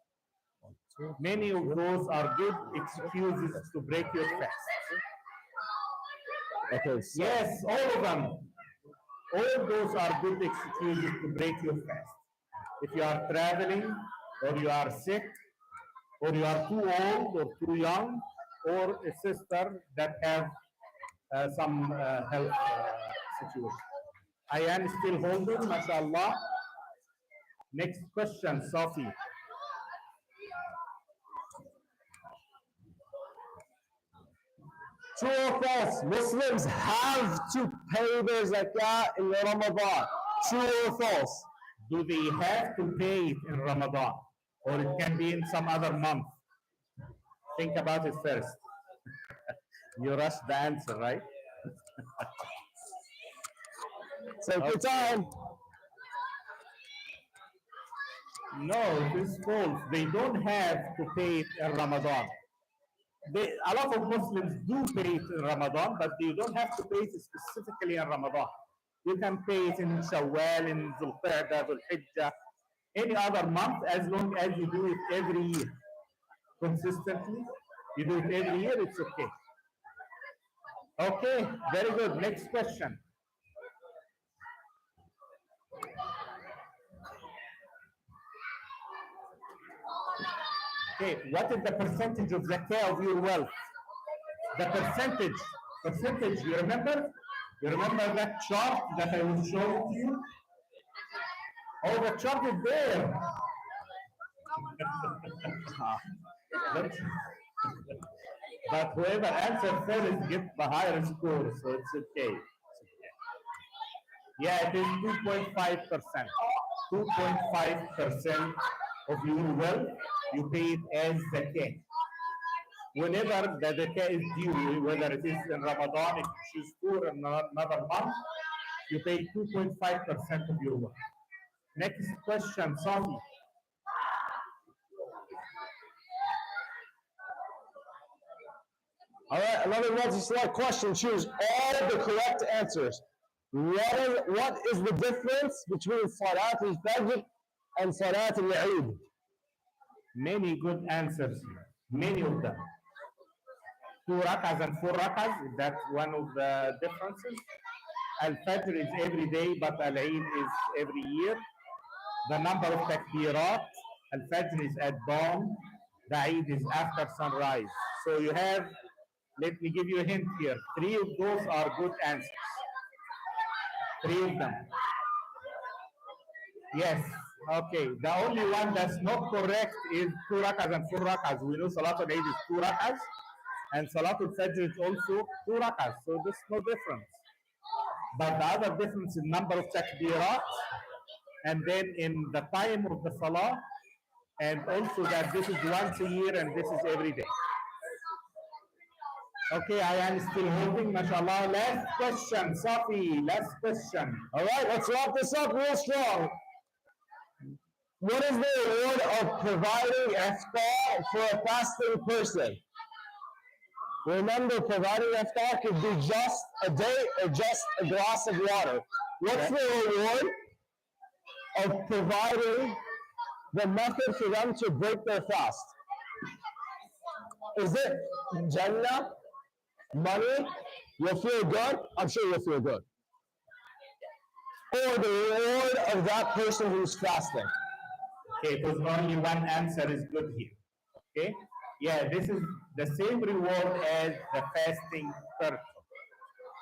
Many of those are good excuses to break your fast. Okay, so Yes, all of them. All those are good excuses to break your fast. If you are traveling, or you are sick, or you are too old or too young, or a sister that have some health situation. I am still holding, mashallah. Next question, Sophie. true or false? Muslims have to pay their zakah in Ramadan. True or false? Do they have to pay it in Ramadan? Or it can be in some other month? Think about it first. You rushed the answer, right? Take your time. No, it is false. They don't have to pay it in Ramadan. A lot of Muslims do pay it in Ramadan, but you don't have to pay it specifically in Ramadan. You can pay it in Shawwal, in Dhul Qa'dah, Dhul Hijjah, any other month, as long as you do it every year consistently. You do it every year, it's okay. Okay, very good. Next question. Okay, what is the percentage of zakah of your wealth? The percentage, you remember? You remember that chart that I was showing to you? Oh, the chart is there. But whoever answered first gets the higher score, so it's okay. Yeah, it is 2.5%. 2.5% of your wealth, you pay it as zakah. Whenever the zakah is due, whether it is in Ramadan, if you choose for another month, you pay 2.5% of your wealth. Next question, Safi. All right, another multi-select question. Choose all the correct answers. What is the difference between Salat al-Fajr and Salat al-Eid? Many good answers here. Many of them. 2 rak'ahs and 4 rak'ahs, that's one of the differences. Al-Fajr is every day, but Al-Eid is every year. The number of takbirat, Al-Fajr is at dawn, the Eid is after sunrise. So you have, let me give you a hint here. 3 of those are good answers. 3 of them. Yes, okay. The only one that's not correct is 2 rak'ahs and 4 rak'ahs. We know Salat al-Eid is 2 rak'ahs, and Salat al-Fajr is also 2 rak'ahs. So there's no difference. But the other difference in number of takbirat, and then in the time of the salah, and also that this is once a year and this is every day. Okay, I am still holding, mashallah. Last question, Safi, last question. All right, let's wrap this up real strong. What is the reward of providing iftar for a fasting person? Remember, providing iftar could be just a date or just a glass of water. What's the reward of providing the method for them to break their fast? Is it Jannah? Money? You'll feel good? I'm sure you'll feel good. Or the reward of that person who's fasting? Okay, because only one answer is good here. Okay? Yeah, this is the same reward as the fasting person.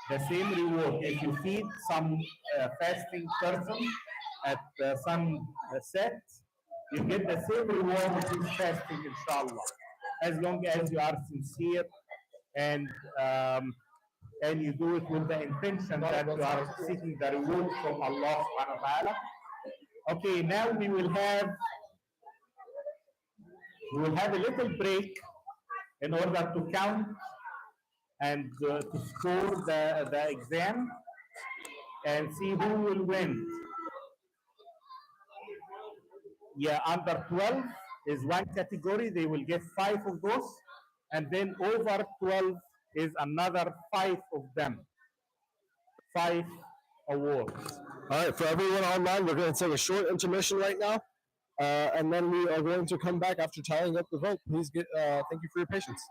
The same reward. If you feed some fasting person at sunset, you get the same reward as he's fasting, inshallah. As long as you are sincere and you do it with the intention that you are seeking the reward from Allah subhanahu wa ta'ala. Okay, now we will have a little break in order to count and to score the exam and see who will win. Yeah, under 12 is one category, they will get 5 of those, and then over 12 is another 5 of them. 5 awards. All right, for everyone online, we're going to take a short intermission right now, and then we are going to come back after tallying up the vote. Please thank you for your patience.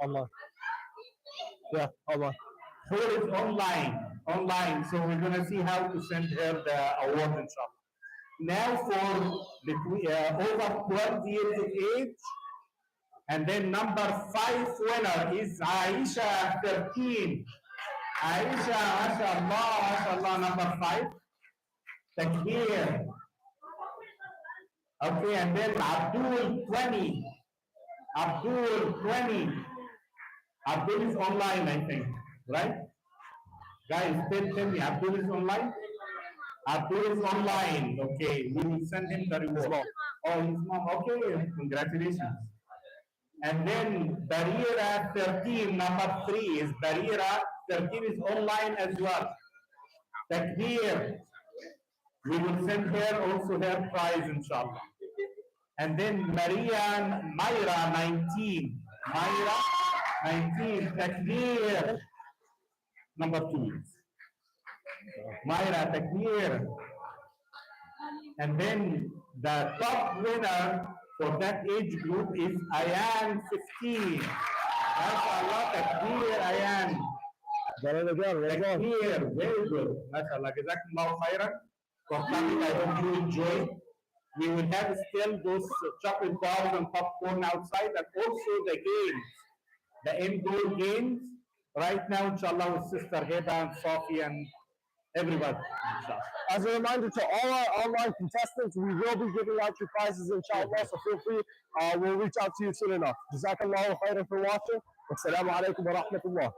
Online. Yeah, online. Four is online. Online. So we're gonna see how to send her the award, inshallah. Now for between over 12 years of age, and then number 5 winner is Aisha 13. Aisha, mashallah, number 5. Takbir. Okay, and then Abdul 20. Abdul 20. Abdul is online, I think, right? Guys, tell me, Abdul is online? Abdul is online. Okay, we will send him the reward. Oh, his mom. Okay, congratulations. And then Barira 13, number 3 is Barira 13 is online as well. Takbir. We will send her also her prize, inshallah. And then Myra 19. Myra 19. Takbir. Number 2 is Myra Takbir. And then the top winner for that age group is Ayan 15. MashaAllah, Takbir, Ayan. Takbir, very good. MashaAllah, Jazakumullah khairan for coming. I hope you enjoy. We will have still those chocolate bars and popcorn outside, and also the games, the indoor games. Right now, inshallah, with Sister Heba and Sophie and everybody, inshallah. As a reminder to all our online contestants, we will be giving out your prizes, inshallah, so feel free. We'll reach out to you soon enough. Jazakallahu khairan for watching. Assalamu alaikum wa rahmatullah.